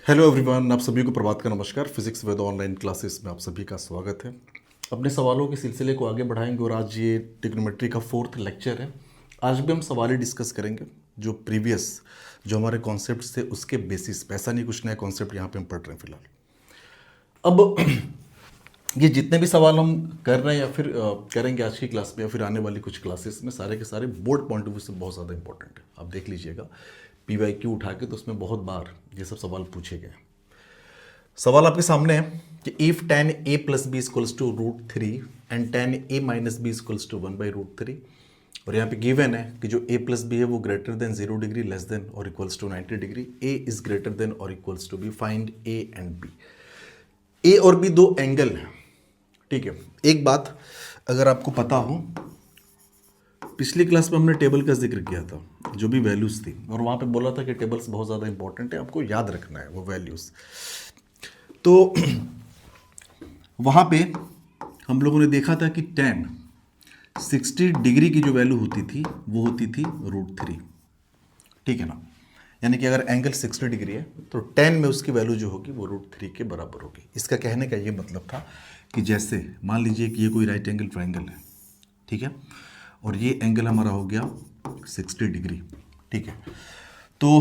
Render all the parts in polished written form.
Hello everyone, आप सभी को प्रभात का नमस्कार। फिजिक्स विद ऑनलाइन क्लासेस में आप सभी का स्वागत है। अपने सवालों के सिलसिले को आगे बढ़ाएंगे और आज ये ट्रिग्नोमेट्री का 4th लेक्चर है। आज भी हम सवाल ही डिस्कस करेंगे जो प्रीवियस जो हमारे कॉन्सेप्ट थे उसके बेसिस पे। ऐसा नहीं कुछ नया कॉन्सेप्ट यहाँ पे हम पढ़ रहे हैं फिलहाल। अब ये जितने भी सवाल हम कर रहे हैं या फिर करेंगे आज की क्लास में या फिर आने वाली कुछ क्लासेस में, सारे के सारे बोर्ड पॉइंट ऑफ व्यू से बहुत ज़्यादा इंपॉर्टेंट है। आप देख लीजिएगा PYQ उठा के, तो उसमें बहुत बार ये सब सवाल पूछे गए। सवाल आपके सामने है कि if tan a plus B equals to √3 and tan a minus B equals to 1/√3, और यहाँ पे गिवन है कि जो a प्लस बी है वो greater than 0 degree, less than और equals to 90 degree, a is greater than और equals to b, find a and b। a और b दो एंगल हैं, ठीक है। एक बात अगर आपको पता हो, पिछली क्लास में हमने टेबल का जिक्र किया था, जो भी वैल्यूज थी, और वहाँ पे बोला था कि टेबल्स बहुत ज़्यादा इंपॉर्टेंट है, आपको याद रखना है वो वैल्यूज। तो वहाँ पे हम लोगों ने देखा था कि tan 60 डिग्री की जो वैल्यू होती थी वो होती थी √3, ठीक है ना। यानी कि अगर एंगल 60 डिग्री है तो tan में उसकी वैल्यू जो होगी वो √3 के बराबर होगी। इसका कहने का ये मतलब था कि जैसे मान लीजिए कि ये कोई राइट एंगल ट्राइंगल है, ठीक है, और ये एंगल हमारा हो गया 60 डिग्री, ठीक है। तो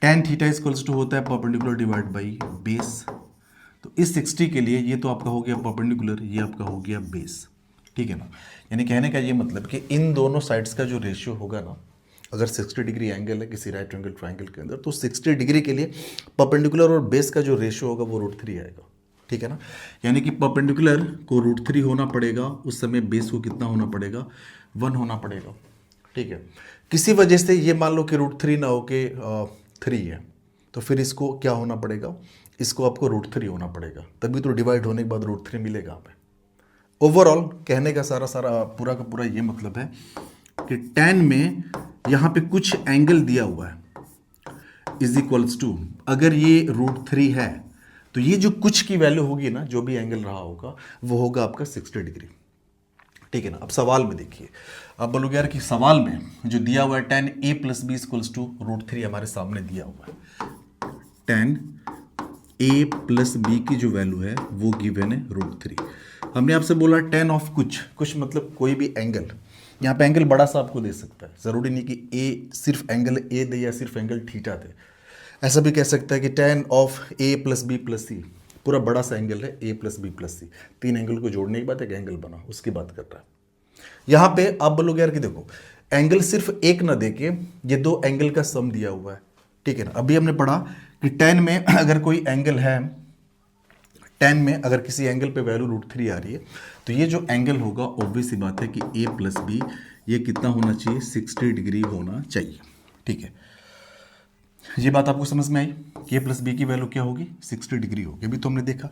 tan थीटा इक्वल्स टू होता है परपेंडिकुलर डिवाइड बाई बेस। तो इस 60 के लिए ये तो आपका हो गया परपेंडिकुलर, ये आपका हो गया बेस, ठीक है ना। यानी कहने का ये मतलब कि इन दोनों साइड्स का जो रेशियो होगा ना, अगर 60 डिग्री एंगल है किसी राइट एंगल ट्राइंगल के अंदर, तो 60 डिग्री के लिए परपेंडिकुलर और बेस का जो रेशियो होगा वो √3 आएगा, ठीक है ना। यानी कि परपेंडिकुलर को √3 होना पड़ेगा, उस समय बेस को कितना होना पड़ेगा, 1 होना पड़ेगा, ठीक है। किसी वजह से ये मान लो कि √3 ना हो के 3 है, तो फिर इसको क्या होना पड़ेगा, इसको आपको √3 होना पड़ेगा, तभी तो डिवाइड होने के बाद √3 मिलेगा हमें। ओवरऑल कहने का सारा पूरा का पूरा ये मतलब है कि tan में यहाँ पे कुछ एंगल दिया हुआ है इज इक्वल्स टू, अगर ये √3 है तो ये जो कुछ की वैल्यू होगी ना, जो भी एंगल रहा होगा वो होगा आपका 60 डिग्री, ठीक है ना। अब सवाल में देखिए, अब बोलोगे यार कि सवाल में जो दिया हुआ है tan a plus B equals to √3 हमारे सामने दिया हुआ है। tan a प्लस बी की जो वैल्यू है वो गिवन है √3। हमने आपसे बोला tan ऑफ कुछ मतलब कोई भी एंगल, यहाँ पे एंगल बड़ा सा आपको दे सकता है, ज़रूरी नहीं कि a सिर्फ एंगल a दे या सिर्फ एंगल थीटा दे। ऐसा भी कह सकता है कि tan of a plus B plus C, पूरा बड़ा सा एंगल है a plus B plus C, तीन एंगल को जोड़ने के बाद एक एंगल बना, उसकी बात कर रहा है। यहाँ पे आप बोलोगे यार कि देखो एंगल सिर्फ एक ना देके ये दो एंगल का सम दिया हुआ है, ठीक है ना। अभी हमने पढ़ा कि tan में अगर कोई एंगल है, tan में अगर किसी एंगल पे वैल्यू √3 आ रही है, तो ये जो एंगल होगा ऑब्वियस सी बात है कि a प्लस बी ये कितना होना चाहिए, 60 डिग्री होना चाहिए, ठीक है। ये बात आपको समझ में आई कि a प्लस बी की वैल्यू क्या होगी, 60 डिग्री होगी। अभी तो हमने देखा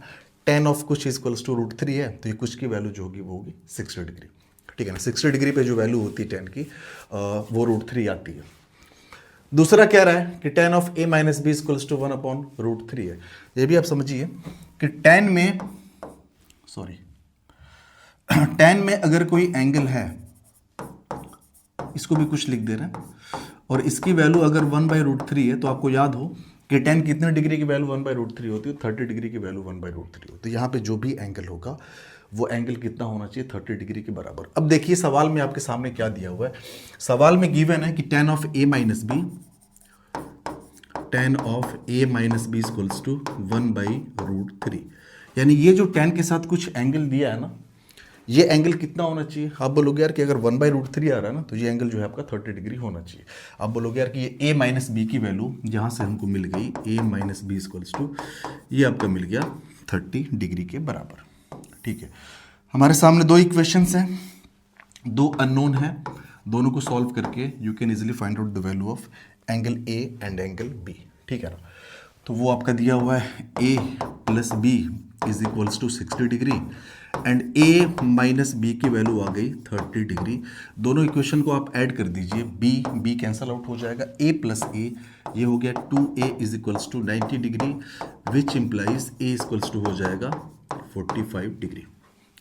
tan ऑफ कुछ इक्वल्स टू √3 है, तो ये कुछ की वैल्यू जो होगी वो होगी 60 डिग्री, ठीक है ना। 60 डिग्री पे जो वैल्यू होती है tan की वो √3 आती है। दूसरा कह रहा है कि tan of a minus B equals to 1/√3 है। ये भी आप समझिए कि tan में tan में अगर कोई एंगल है, इसको भी कुछ लिख दे रहे हैं, और इसकी वैल्यू अगर 1/√3 है, तो आपको याद हो कि tan कितने डिग्री की वैल्यू 1/√3 होती है, 30 डिग्री की वैल्यू 1/√3 होती है। यहाँ पे जो भी एंगल होगा वो एंगल कितना होना चाहिए, 30 डिग्री के बराबर। अब देखिए सवाल में आपके सामने क्या दिया हुआ है। सवाल में गिवन है कि tan of a minus B, tan of a minus B equals to 1/√3। यानी ये जो tan के साथ कुछ एंगल दिया है ना, ये एंगल कितना होना चाहिए। आप बोलोगे यार कि अगर 1/√3 आ रहा है ना, तो ये एंगल जो है आपका 30 डिग्री होना चाहिए। आप बोलोगे यार कि ये a माइनस बी की वैल्यू यहाँ से हमको मिल गई, a minus B equals to, ये आपका मिल गया 30 डिग्री के बराबर, ठीक है। हमारे सामने दो इक्वेशंस हैं, दो अननोन है, दोनों को सॉल्व करके you can easily find out the value of angle a and angle b, ठीक है ना। तो वो आपका दिया हुआ है a plus B is equals to 60 degree and a minus B की वैल्यू आ गई 30 डिग्री। दोनों इक्वेशन को आप ऐड कर दीजिए, b कैंसल आउट हो जाएगा, a प्लस a ये हो गया 2a is equals to 90 degree, which implies a equals to हो जाएगा 45 डिग्री।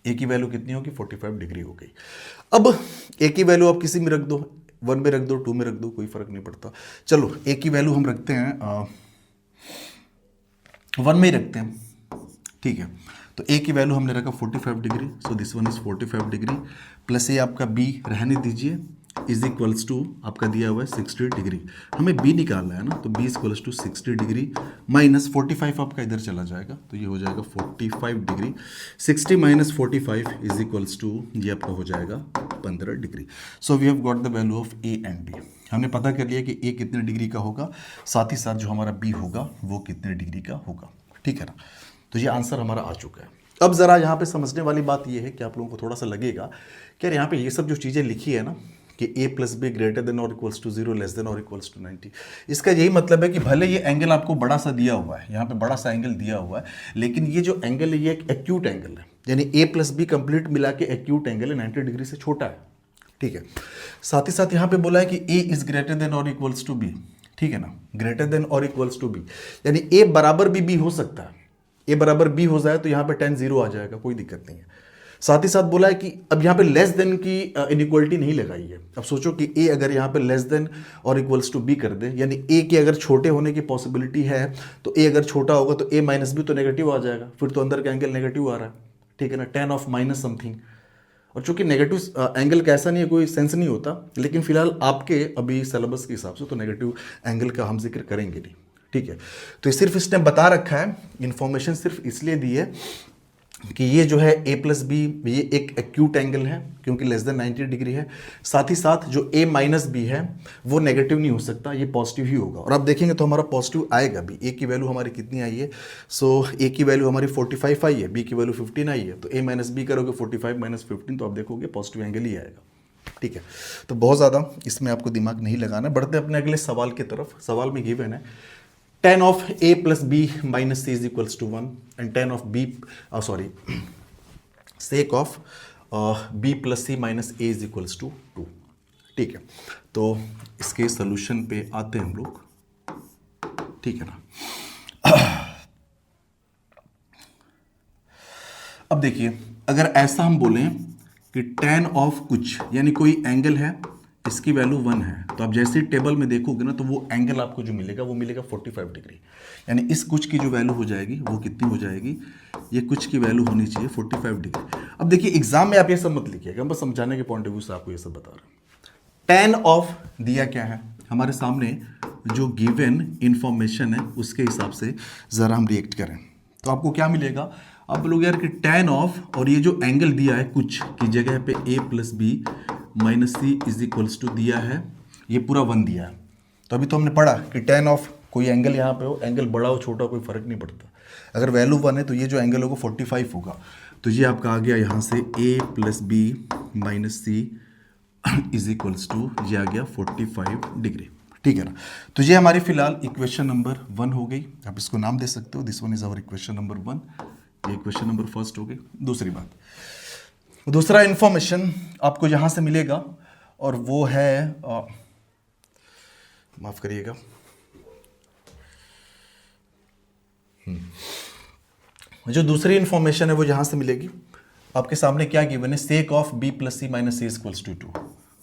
a की वैल्यू कितनी होगी, 45 डिग्री हो गई। अब a की वैल्यू आप किसी में रख दो, 1 में रख दो, 2 में रख दो, कोई फर्क नहीं पड़ता। चलो a की वैल्यू हम रखते हैं वन में ही रखते हैं, ठीक है। तो ए की वैल्यू हमने रखा 45 degree, so this one is 45 degree, plus ये आपका बी रहने दीजिए, इज इक्वल्स टू आपका दिया हुआ है 60 डिग्री। हमें बी निकालना है ना, तो B equals to 60 degree minus 45 आपका इधर चला जाएगा, तो ये हो जाएगा 45 degree. 60 minus 45 is equals to ये आपका हो जाएगा 15 degree. So we have got the value of A and B. हमने पता कर लिया कि ए कितने डिग्री का होगा, साथ ही साथ जो हमारा बी होगा वो कितने डिग्री का होगा, ठीक है ना। तो ये आंसर हमारा आ चुका है। अब ज़रा यहाँ पे समझने वाली बात ये है कि आप लोगों को थोड़ा सा लगेगा कि यार यहाँ पे ये सब जो चीज़ें लिखी है ना कि a plus be greater than और इक्वल्स टू 0 लेस देन और इक्वल्स टू 90, इसका यही मतलब है कि भले ये एंगल आपको बड़ा सा दिया हुआ है, यहाँ पे बड़ा सा एंगल दिया हुआ है, लेकिन ये जो एंगल है ये एक एक्यूट एंगल है, यानी a प्लस बी कंप्लीट मिला के एक्यूट एंगल है, 90 डिग्री से छोटा है, ठीक है। साथ ही साथ यहाँ पे बोला है कि a इज ग्रेटर देन और इक्वल्स टू बी, ठीक है ना, ग्रेटर देन और इक्वल्स टू बी, यानी a बराबर भी b हो सकता है, a बराबर b हो जाए तो यहाँ पे tan 0 आ जाएगा, कोई दिक्कत नहीं है। साथ ही साथ बोला है कि अब यहाँ पे लेस देन की इनइक्वलिटी नहीं लगाई है। अब सोचो कि a अगर यहाँ पे लेस देन और इक्वल्स टू b कर दे, यानी a के अगर छोटे होने की पॉसिबिलिटी है तो a अगर छोटा होगा तो a माइनस बी तो नेगेटिव आ जाएगा, फिर तो अंदर का एंगल नेगेटिव आ रहा है, ठीक है ना, tan ऑफ माइनस समथिंग। और चूंकि नेगेटिव एंगल कैसा नहीं है, कोई सेंस नहीं होता, लेकिन फिलहाल आपके अभी सिलेबस के हिसाब से तो नेगेटिव एंगल का हम जिक्र करेंगे नहीं, ठीक है। तो सिर्फ इसने बता रखा है, इंफॉर्मेशन सिर्फ इसलिए दी है कि ये जो है a प्लस बी ये एक एक्यूट एंगल है क्योंकि लेस देन 90 डिग्री है। साथ ही साथ जो a माइनस बी है वो नेगेटिव नहीं हो सकता, ये पॉजिटिव ही होगा। और अब देखेंगे तो हमारा पॉजिटिव आएगा भी। a की वैल्यू हमारी कितनी आई है, सो a की वैल्यू हमारी 45 आई है, b की वैल्यू 15 आई है, तो a माइनस बी करोगे 45 माइनस 15 तो आप देखोगे पॉजिटिव एंगल ही आएगा, ठीक है। तो बहुत ज़्यादा इसमें आपको दिमाग नहीं लगाना। बढ़ते अपने अगले सवाल की तरफ। सवाल में गिवन है tan of a plus b minus c is equals to 1 and tan of b sec of b plus c minus a is equals to 2, ठीक है। तो इसके सोल्यूशन पे आते हैं हम लोग, ठीक है ना। अब देखिए अगर ऐसा हम बोलें कि tan ऑफ कुछ यानी कोई एंगल है, इसकी वैल्यू 1 है, तो आप जैसे ही टेबल में देखोगे ना तो वो एंगल आपको जो मिलेगा वो मिलेगा 45 डिग्री, यानी इस कुछ की जो वैल्यू हो जाएगी वो कितनी हो जाएगी, ये कुछ की वैल्यू होनी चाहिए 45 डिग्री। अब देखिए एग्जाम में आप ये सब मत लिखिएगा, हम बस समझाने के पॉइंट ऑफ व्यू से आपको ये सब बता रहे हैं। tan ऑफ दिया क्या है हमारे सामने, जो गिवन इंफॉर्मेशन है उसके हिसाब से ज़रा हम रिएक्ट करें तो आपको क्या मिलेगा। आप बोलोगे यार कि tan ऑफ और ये जो एंगल दिया है कुछ की जगह पे a plus B minus C is equals to दिया है, ये पूरा 1 दिया है। तो अभी तो हमने पढ़ा कि tan ऑफ कोई एंगल यहाँ पे हो, एंगल बड़ा हो छोटा कोई फर्क नहीं पड़ता, अगर वैल्यू 1 है तो ये जो एंगल होगा 45 होगा, तो ये आपका आ गया यहाँ से a plus B minus C is equals to ये आ गया 45 डिग्री, ठीक है ना। तो ये हमारी फिलहाल इक्वेशन नंबर 1 हो गई, आप इसको नाम दे सकते हो, this one is our equation number 1, ये इक्वेशन नंबर फर्स्ट हो गई। दूसरी बात, दूसरा इंफॉर्मेशन आपको यहां से मिलेगा और वो है माफ करिएगा, जो दूसरी इंफॉर्मेशन है वो यहां से मिलेगी। आपके सामने क्या गिवन है, sec of B plus C minus A equals to 2,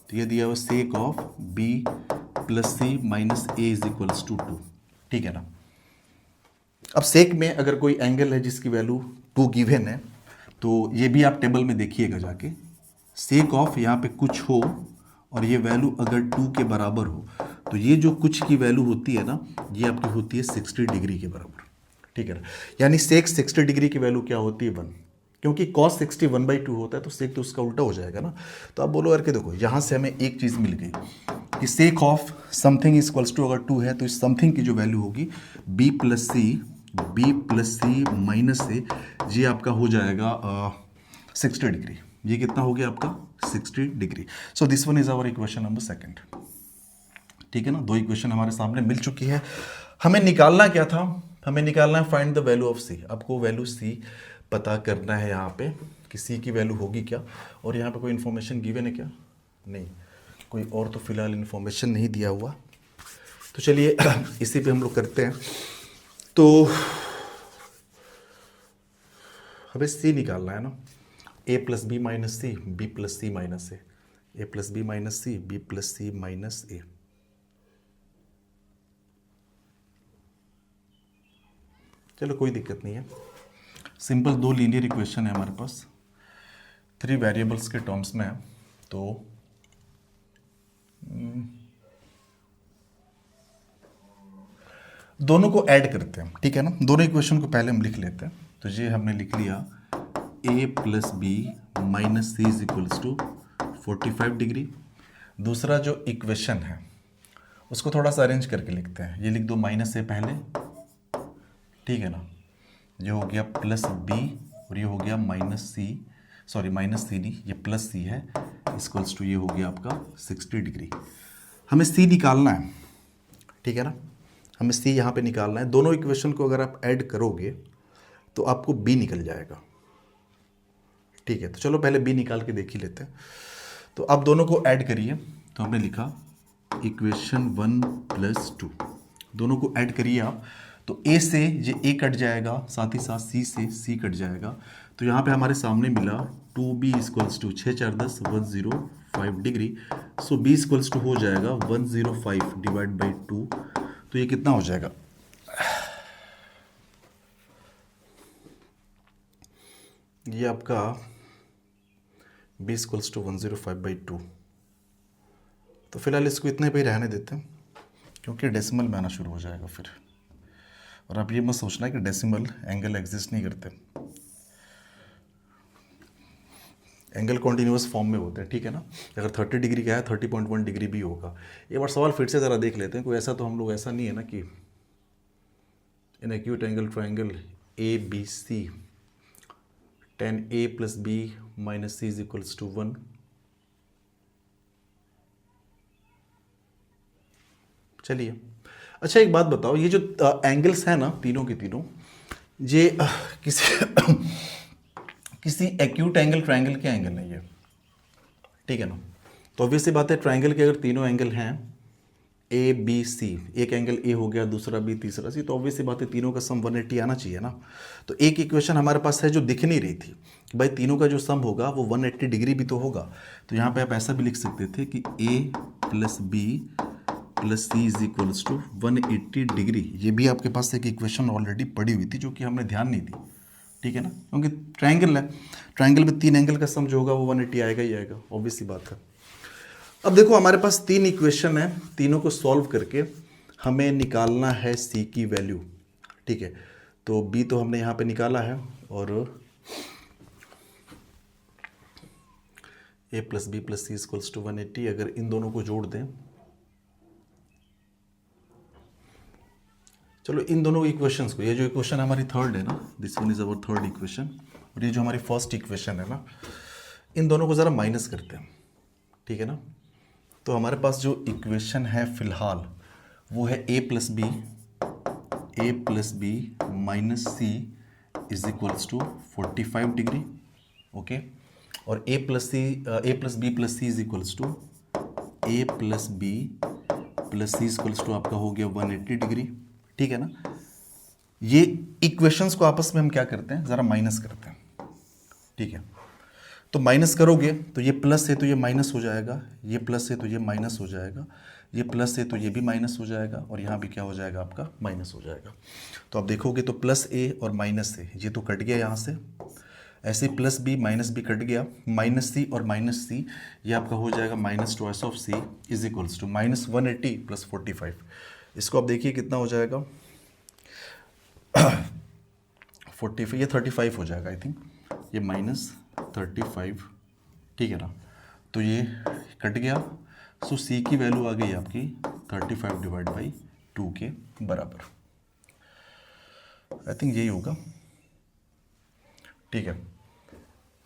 तो ये दिया हुआ sec of B plus C minus A is equals to 2, ठीक है ना। अब सेक में अगर कोई एंगल है जिसकी वैल्यू 2 गिवन है तो ये भी आप टेबल में देखिएगा जाके, सेक ऑफ यहाँ पे कुछ हो और ये वैल्यू अगर 2 के बराबर हो तो ये जो कुछ की वैल्यू होती है ना ये आपकी होती है 60 डिग्री के बराबर, ठीक है ना। यानी सेक 60 डिग्री की वैल्यू क्या होती है 1, क्योंकि cos 60 1/2 होता है तो सेक तो उसका उल्टा हो जाएगा ना। तो आप बोलो यार कि देखो यहाँ से हमें एक चीज़ मिल गई कि sec of something equals to अगर 2 है तो इस समथिंग की जो वैल्यू होगी b प्लस सी माइनस से ये आपका हो जाएगा 60 डिग्री। ये कितना हो गया आपका 60 degree. So this one is our equation number 2, ठीक है ना। 2 इक्वेशन हमारे सामने मिल चुकी है। हमें निकालना क्या था, हमें निकालना है फाइंड द वैल्यू ऑफ सी। आपको वैल्यू सी पता करना है यहाँ पे कि सी की वैल्यू होगी क्या, और यहाँ पे कोई इन्फॉर्मेशन गिवन है क्या, नहीं, कोई और तो फिलहाल इन्फॉर्मेशन नहीं दिया हुआ। तो चलिए इसी पे हम लोग करते हैं। तो हमें सी निकालना है ना, A plus B minus C, B plus C minus A, A plus B minus C, B plus C minus ए। चलो कोई दिक्कत नहीं है, सिंपल 2 लीनियर इक्वेशन है हमारे पास, 3 वेरिएबल्स के टर्म्स में है। तो दोनों को ऐड करते हैं, ठीक है ना। दोनों इक्वेशन को पहले हम लिख लेते हैं। तो ये हमने लिख लिया a plus B minus C is equals to 45 degree. दूसरा जो इक्वेशन है उसको थोड़ा सा अरेंज करके लिखते हैं। ये लिख दो माइनस ए पहले, ठीक है ना। ये हो गया प्लस बी और ये हो गया माइनस सी, सॉरी माइनस सी नहीं, ये प्लस सी है, इक्वल्स टू ये हो गया आपका 60 डिग्री। हमें सी निकालना है, ठीक है ना, हमें सी यहाँ पे निकालना है। दोनों इक्वेशन को अगर आप ऐड करोगे तो आपको बी निकल जाएगा, ठीक है। तो चलो पहले बी निकाल के देख ही लेते हैं। तो आप दोनों को ऐड करिए। तो हमने लिखा इक्वेशन 1 प्लस 2, दोनों को ऐड करिए आप। तो ए से ये ए कट जाएगा, साथ ही साथ सी से सी कट जाएगा। तो यहाँ पे हमारे सामने मिला 2b equals to 6 4 10 105 degree. So b equals to हो जाएगा 105 डिवाइड बाई 2। तो ये कितना हो जाएगा, ये आपका b इक्वल्स टू 105 बाई 2। तो फिलहाल इसको इतने पे ही रहने देते हैं क्योंकि डेसिमल में आना शुरू हो जाएगा फिर। और आप ये मत सोचना कि डेसिमल एंगल एग्जिस्ट नहीं करते, एंगल कॉन्टिन्यूस फॉर्म में होते हैं, ठीक है ना। अगर 30 डिग्री का है 30.1 डिग्री भी होगा। एक बार सवाल फिर से ज़रा देख लेते हैं। कोई ऐसा तो हम लोग ऐसा नहीं है ना कि in acute angle triangle A B C tan a plus B minus C is equals to 1। चलिए, अच्छा एक बात बताओ, ये जो एंगल्स हैं ना तीनों के तीनों, ये किसी किसी एक्यूट एंगल ट्रायंगल के एंगल नहीं है, ठीक है ना। तो ऑब्वियस सी बात है, ट्रायंगल के अगर तीनों एंगल हैं ए बी सी, एक एंगल ए हो गया, दूसरा बी, तीसरा सी, तो ऑब्वियस सी बात है तीनों का सम 180 आना चाहिए ना। तो एक इक्वेशन हमारे पास है जो दिख नहीं रही थी कि भाई तीनों का जो सम होगा वो 180 डिग्री भी तो होगा। तो यहाँ पे आप ऐसा भी लिख सकते थे कि A plus B plus C is equals to 180 degree. ये भी आपके पास एक इक्वेशन ऑलरेडी पड़ी हुई थी जो कि हमने ध्यान नहीं दी, ठीक है ना, क्योंकि ट्रायंगल है, ट्रायंगल में 3 एंगल का सम जो होगा वो 180 आएगा ही आएगा, ऑब्वियस सी बात है। अब देखो हमारे पास 3 इक्वेशन है, तीनों को सॉल्व करके हमें निकालना है सी की वैल्यू, ठीक है। तो बी तो हमने यहाँ पे निकाला है और A plus B plus C equals to 180। अगर इन दोनों को जोड़ दें, चलो इन दोनों इक्वेशंस को, ये जो इक्वेशन हमारी थर्ड है ना, this one is our third equation, और ये जो हमारी फर्स्ट इक्वेशन है ना, इन दोनों को ज़रा माइनस करते हैं, ठीक है ना। तो हमारे पास जो इक्वेशन है फिलहाल वो है A plus B minus C is equals to 45 degree, okay. और A plus B plus C is equals to A plus B plus C equals to आपका हो गया 180 डिग्री, ठीक है ना। ये इक्वेशंस को आपस में हम क्या करते हैं, ज़रा माइनस करते हैं, ठीक है। तो माइनस करोगे तो ये प्लस है तो ये माइनस हो जाएगा, ये प्लस है तो ये माइनस हो जाएगा, ये प्लस है तो ये भी माइनस हो जाएगा, और यहाँ भी क्या हो जाएगा आपका माइनस हो जाएगा। तो आप देखोगे तो प्लस ए और माइनस ए ये तो कट गया यहाँ से, ऐसे plus B minus B cut गया, माइनस सी और माइनस सी ये आपका हो जाएगा minus twice of C is equals to minus 180 plus 45। इसको आप देखिए कितना हो जाएगा 45, ये 35 हो जाएगा आई थिंक, ये माइनस 35, ठीक है ना। तो ये कट गया, सो सी की वैल्यू आ गई आपकी 35 डिवाइड बाई 2 के बराबर, आई थिंक यही होगा, ठीक है।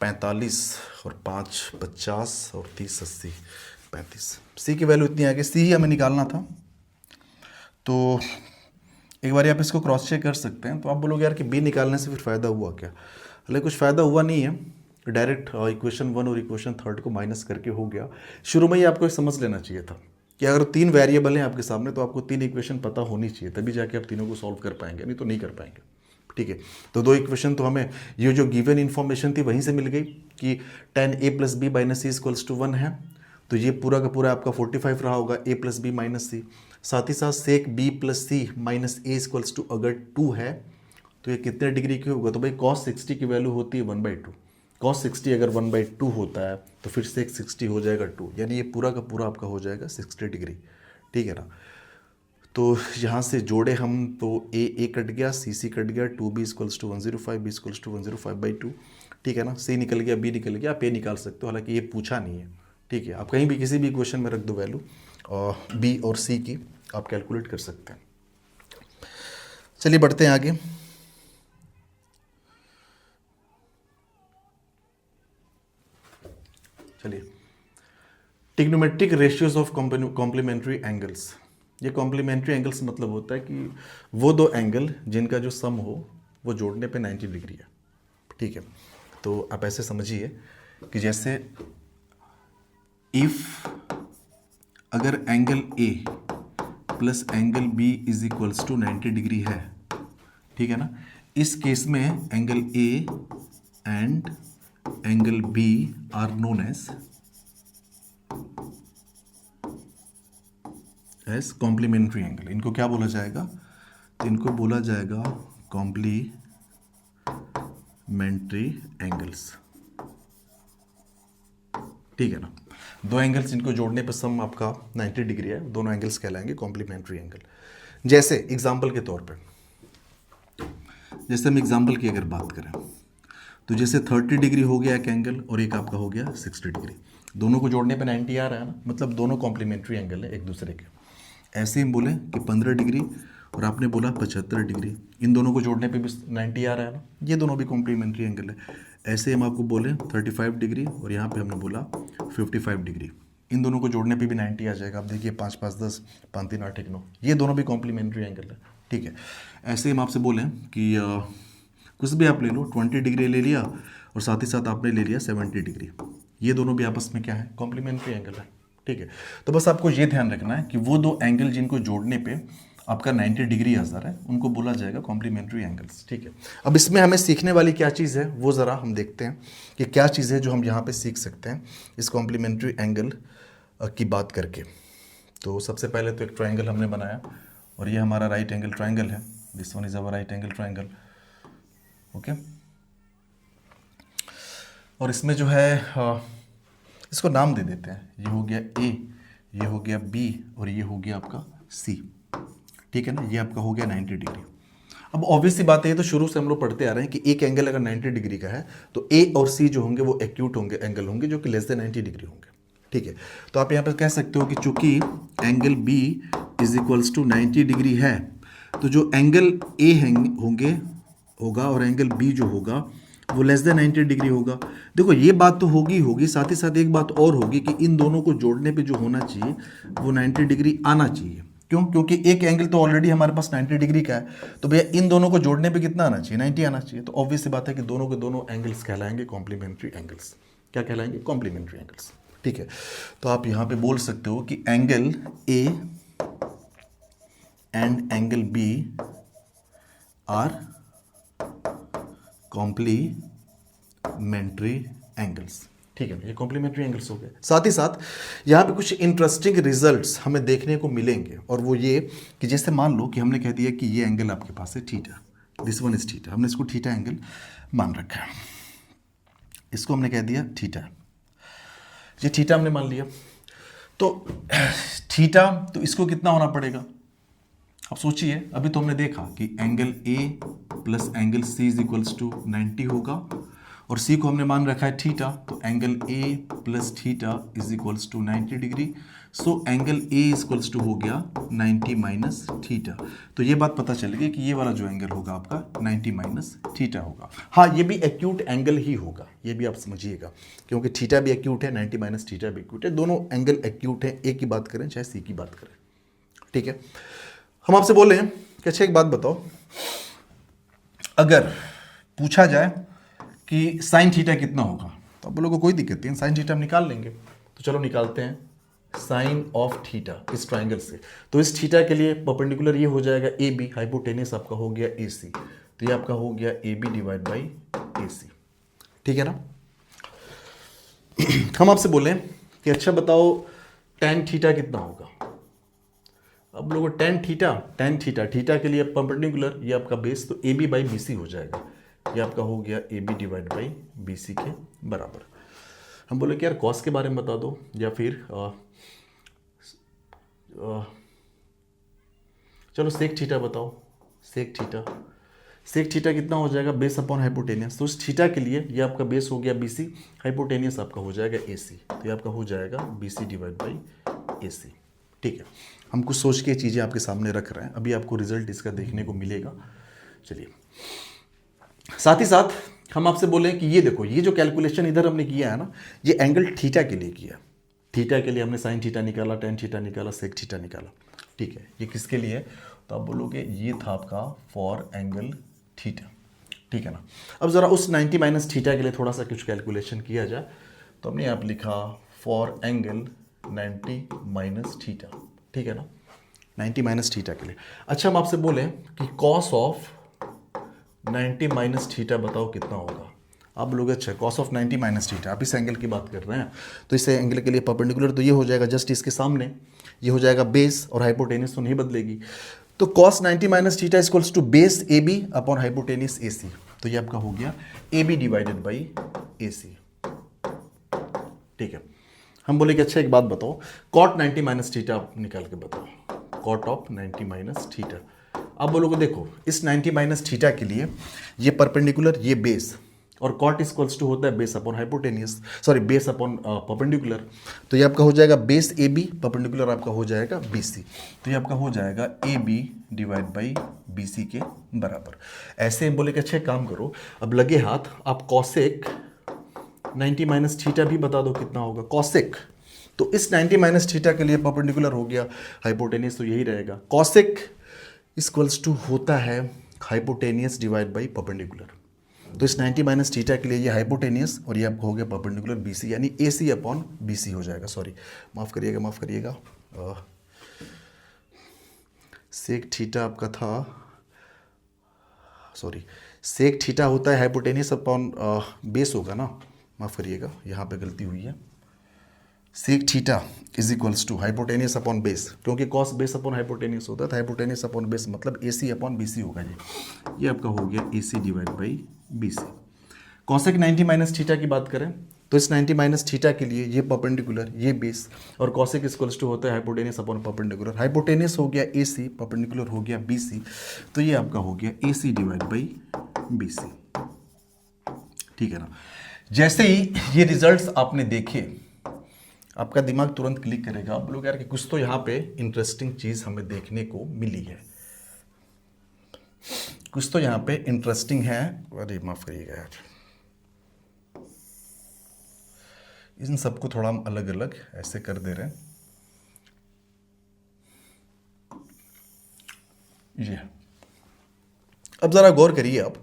45 और 5 50 और 30 80 35, सी की वैल्यू इतनी आ गई। सी ही हमें निकालना था। तो एक बार आप इसको क्रॉस चेक कर सकते हैं। तो आप बोलोगे यार कि बी निकालने से फिर फ़ायदा हुआ क्या, हालांकि कुछ फ़ायदा हुआ नहीं है, डायरेक्ट इक्वेशन 1 और इक्वेशन 3 को माइनस करके हो गया। शुरू में ही आपको समझ लेना चाहिए था कि अगर 3 वेरिएबल हैं आपके सामने तो आपको 3 इक्वेशन पता होनी चाहिए, तभी जाके आप तीनों को सॉल्व कर पाएंगे, नहीं तो नहीं कर पाएंगे, ठीक है। तो 2 इक्वेशन तो हमें ये जो गिवन इन्फॉर्मेशन थी वहीं से मिल गई कि tan a plus B minus C equals to 1 है। तो ये पूरा का पूरा आपका 45 रहा होगा a plus B minus C. साथ ही साथ sec b plus C minus A equals to अगर 2 है तो ये कितने डिग्री की होगा, तो भाई cos 60 की वैल्यू होती है 1/2। cos 60 अगर 1/2 होता है तो फिर से 60 हो जाएगा 2, यानी ये पूरा का पूरा आपका हो जाएगा 60 डिग्री। ठीक है ना। तो यहाँ से जोड़े हम तो ए कट गया, सी कट गया, 2b equals to 105, b equals to 105/2। ठीक है ना। सी निकल गया, बी निकल गया, आप ए निकाल सकते हो, हालांकि ये पूछा नहीं है। ठीक है, आप कहीं भी किसी भी क्वेश्चन में रख दो वैल्यू और बी और सी की आप कैलकुलेट कर सकते हैं। चलिए बढ़ते हैं आगे। चलिए, trigonometric ratios of complementary angles. ये कॉम्प्लीमेंट्री एंगल्स मतलब होता है कि वो दो एंगल जिनका जो सम हो वो जोड़ने पे 90 डिग्री है। ठीक है, तो आप ऐसे समझिए कि जैसे इफ अगर angle A plus angle B is equals to 90 degree है, ठीक है ना, इस केस में angle A and angle B are known as complementary angle. इनको क्या बोला जाएगा, तो इनको बोला जाएगा कॉम्प्लीमेंट्री एंगल्स। ठीक है ना। दो एंगल्स इनको जोड़ने पर सम आपका 90 डिग्री है, दोनों एंगल्स कहलाएंगे कॉम्प्लीमेंट्री एंगल। जैसे एग्जांपल के तौर पे, जैसे हम एग्जांपल की अगर बात करें तो जैसे 30 डिग्री हो गया एक एंगल और एक आपका हो गया 60 डिग्री, दोनों को जोड़ने पे 90 आ रहा है ना, मतलब दोनों कॉम्प्लीमेंट्री एंगल है एक दूसरे के। ऐसे ही बोले कि 15 डिग्री और आपने बोला 75 डिग्री, इन दोनों को जोड़ने पे भी 90 आ रहा है ना, ये दोनों भी कॉम्प्लीमेंट्री एंगल है। ऐसे हम आपको बोले 35 डिग्री और यहाँ पे हमने बोला 55 डिग्री, इन दोनों को जोड़ने पे भी 90 आ जाएगा। आप देखिए 5 5 10, 5 3 8 1 9, ये दोनों भी कॉम्प्लीमेंट्री एंगल है। ठीक है, ऐसे हम आपसे बोलें कि कुछ भी आप ले लो, 20 डिग्री ले लिया और साथ ही साथ आपने ले लिया 70 डिग्री, ये दोनों भी आपस में क्या है, कॉम्प्लीमेंट्री एंगल है। ठीक है, तो बस आपको ये ध्यान रखना है कि वो दो एंगल जिनको जोड़ने पे आपका 90 डिग्री आ रहा है उनको बोला जाएगा कॉम्प्लीमेंट्री एंगल्स। ठीक है, अब इसमें हमें सीखने वाली क्या चीज़ है वो ज़रा हम देखते हैं कि क्या चीज़ है जो हम यहाँ पे सीख सकते हैं इस कॉम्प्लीमेंट्री एंगल की बात करके। तो सबसे पहले तो एक ट्राइंगल हमने बनाया और ये हमारा राइट एंगल ट्राइंगल है, this one is our right angle triangle. Okay, और इसमें जो है इसको नाम दे देते हैं, ये हो गया ए, ये हो गया बी और ये हो गया आपका सी। ठीक है ना, ये आपका हो गया 90 डिग्री। अब ऑब्वियस सी बात है, तो शुरू से हम लोग पढ़ते आ रहे हैं कि एक एंगल अगर 90 डिग्री का है तो ए और सी जो होंगे वो एक्यूट होंगे एंगल होंगे जो कि लेस देन 90 डिग्री होंगे। ठीक है, तो आप यहाँ पर कह सकते हो कि चूंकि angle B is equals to 90 degree है, तो जो एंगल ए होगा और एंगल बी जो होगा वो लेस देन 90 डिग्री होगा। देखो ये बात तो होगी, साथ ही साथ एक बात और होगी कि इन दोनों को जोड़ने पे जो होना चाहिए वो 90 डिग्री आना चाहिए। क्यों? क्योंकि एक एंगल तो ऑलरेडी हमारे पास 90 डिग्री का है, तो भैया इन दोनों को जोड़ने पे कितना आना चाहिए, 90 आना चाहिए। तो ऑब्वियस सी बात है कि दोनों के दोनों एंगल्स कहलाएंगे कॉम्प्लीमेंट्री एंगल्स। क्या कहलाएंगे? Complementary angles. ठीक है, तो आप यहाँ पे बोल सकते हो कि angle A and angle B are complementary angles. ठीक है, ये कॉम्प्लीमेंट्री एंगल्स हो गए। साथ ही साथ यहाँ पे कुछ इंटरेस्टिंग रिजल्ट्स हमें देखने को मिलेंगे, और वो ये कि जैसे मान लो कि हमने कह दिया कि ये एंगल आपके पास है theta, this one is theta, हमने इसको थीटा एंगल मान रखा है, इसको हमने कह दिया थीटा, ये थीटा हमने मान लिया। तो थीटा तो इसको कितना होना पड़ेगा, अब सोचिए, अभी तो हमने देखा कि angle A plus angle C is equals to 90 होगा और सी को हमने मान रखा है थीटा, तो angle A plus theta is equals to 90 degree. So angle A equals to हो गया 90 माइनस थीटा। तो ये बात पता चल गई कि ये वाला जो एंगल होगा आपका 90 माइनस थीटा होगा। हाँ, ये भी एक्यूट एंगल ही होगा, ये भी आप समझिएगा, क्योंकि थीटा भी एक्यूट है, 90 माइनस थीटा भी एक्यूट है, दोनों एंगल एक्यूट है, ए की बात करें चाहे सी की बात करें। ठीक है, हम आपसे बोले हैं कि अच्छा एक बात बताओ, अगर पूछा जाए कि साइन थीटा कितना होगा, तो आप बोलोगे कोई दिक्कत नहीं, साइन थीटा हम निकाल लेंगे। तो चलो निकालते हैं साइन ऑफ थीटा इस ट्राइंगल से। तो इस थीटा के लिए परपेंडिकुलर ये हो जाएगा ए बी, हाइपोटेनियस आपका हो गया ए सी, तो ये आपका हो गया A B divide by A C. ठीक है ना। हम आपसे बोले कि अच्छा बताओ टेन थीटा कितना होगा। अब लोगों टेन थीटा थीटा के लिए परपेंडिकुलर, ये आपका बेस, तो A B by B C हो जाएगा। ये आपका हो गया A B divide by B C के बराबर। हम बोले कि यार कॉस के बारे में बता दो, या फिर चलो सेक थीटा बताओ। सेक थीटा कितना हो जाएगा, बेस अपॉन हाइपोटेनियस। तो उस थीटा के लिए ये आपका बेस हो गया बी सी, हाइपोटेनियस आपका हो जाएगा ए सी, तो ये आपका हो जाएगा B C divide by A C. ठीक है, हम कुछ सोच के चीज़ें आपके सामने रख रहे हैं, अभी आपको रिजल्ट इसका देखने को मिलेगा। चलिए, साथ ही साथ हम आपसे बोले कि ये देखो, ये जो कैलकुलेशन इधर हमने किया है ना, ये एंगल थीटा के लिए किया। थीटा के लिए हमने साइन थीटा निकाला, टेन थीटा निकाला, सेक थीटा निकाला। ठीक है, ये किसके लिए, तो आप बोलोगे ये था आपका फॉर एंगल थीटा। ठीक है ना। अब ज़रा उस 90 माइनस थीटा के लिए थोड़ा सा कुछ कैलकुलेशन किया जाए, तो हमने यहाँ पर लिखा फॉर एंगल 90 माइनस थीटा। ठीक है ना, 90 माइनस थीटा के लिए। अच्छा, हम आपसे बोले कि कॉस ऑफ 90 माइनस थीटा बताओ कितना होगा। आप लोग अच्छा, कॉस ऑफ 90 माइनस थीटा, आप इस एंगल की बात कर रहे हैं, तो इस एंगल के लिए परपेंडिकुलर तो ये हो जाएगा जस्ट इसके सामने, ये हो जाएगा बेस, और हाइपोटेनियस तो नहीं बदलेगी। तो cos 90 minus theta equals to base A B upon hypotenuse A C. तो ये आपका हो गया A B divided by A C. ठीक है, हम बोले कि अच्छा एक बात बताओ, कॉट 90 माइनस थीटा आप निकाल के बताओ, कॉट ऑफ 90 माइनस थीटा। अब बोलोगे देखो, इस 90 माइनस थीटा के लिए ये परपेंडिकुलर, ये बेस, और कॉट इक्वल्स टू होता है base upon hypotenuse, sorry base upon perpendicular. तो ये आपका हो जाएगा बेस ए बी, परपेंडिकुलर आपका हो जाएगा बी सी। तो ये आपका हो जाएगा A B divide by B C के बराबर। ऐसे बोले कि अच्छा काम करो, अब लगे हाथ, आप कॉसेक 90 माइनस थीटा भी बता दो कितना होगा कॉसेक। तो इस 90 माइनस थीटा के लिए परपेंडिकुलर हो गया, हाइपोटेनियस तो यही रहेगा। कॉसेक इक्वल्स टू होता है हाइपोटेनियस डिवाइड बाई परपेंडिकुलर। तो इस 90 माइनस थीटा के लिए ये हाइपोटेनियस, और ये आपको हो गया परपेंडिकुलर बी सी, यानी ए सी अपॉन बी सी हो जाएगा। सॉरी, माफ़ करिएगा, सेक थीटा आपका था, सॉरी सेक थीटा होता है हाइपोटेनियस अपॉन बेस होगा ना, माफ़ करिएगा यहाँ पे गलती हुई है। Sec theta is equals to hypotenuse upon base, क्योंकि कॉस बेस अपॉन हाइपोटेनियस होता है, तो हाइपोटेनियस अपॉन बेस मतलब ए सी अपॉन बी सी होगा। ये आपका हो गया A C divide by B C. Cosec 90 minus theta की बात करें, तो इस 90 माइनस थीटा के लिए ये परपेंडिकुलर, ये बेस, और कॉसेक इक्वल्स टू होता है हाइपोटेनियस अपॉन परपेंडिकुलर। हाइपोटेनियस हो गया ए सी, परपेंडिकुलर हो गया बी सी, तो ये आपका हो गया A C divide by B सी। ठीक है ना। जैसे ही ये रिजल्ट्स आपने देखे, आपका दिमाग तुरंत क्लिक करेगा, आप लोग यार कि कुछ तो यहाँ पे इंटरेस्टिंग चीज़ हमें देखने को मिली है, कुछ तो यहाँ पे इंटरेस्टिंग है। अरे माफ़ करिएगा यार, इन सबको थोड़ा हम अलग अलग ऐसे कर दे रहे हैं। ये अब ज़रा गौर करिए, आप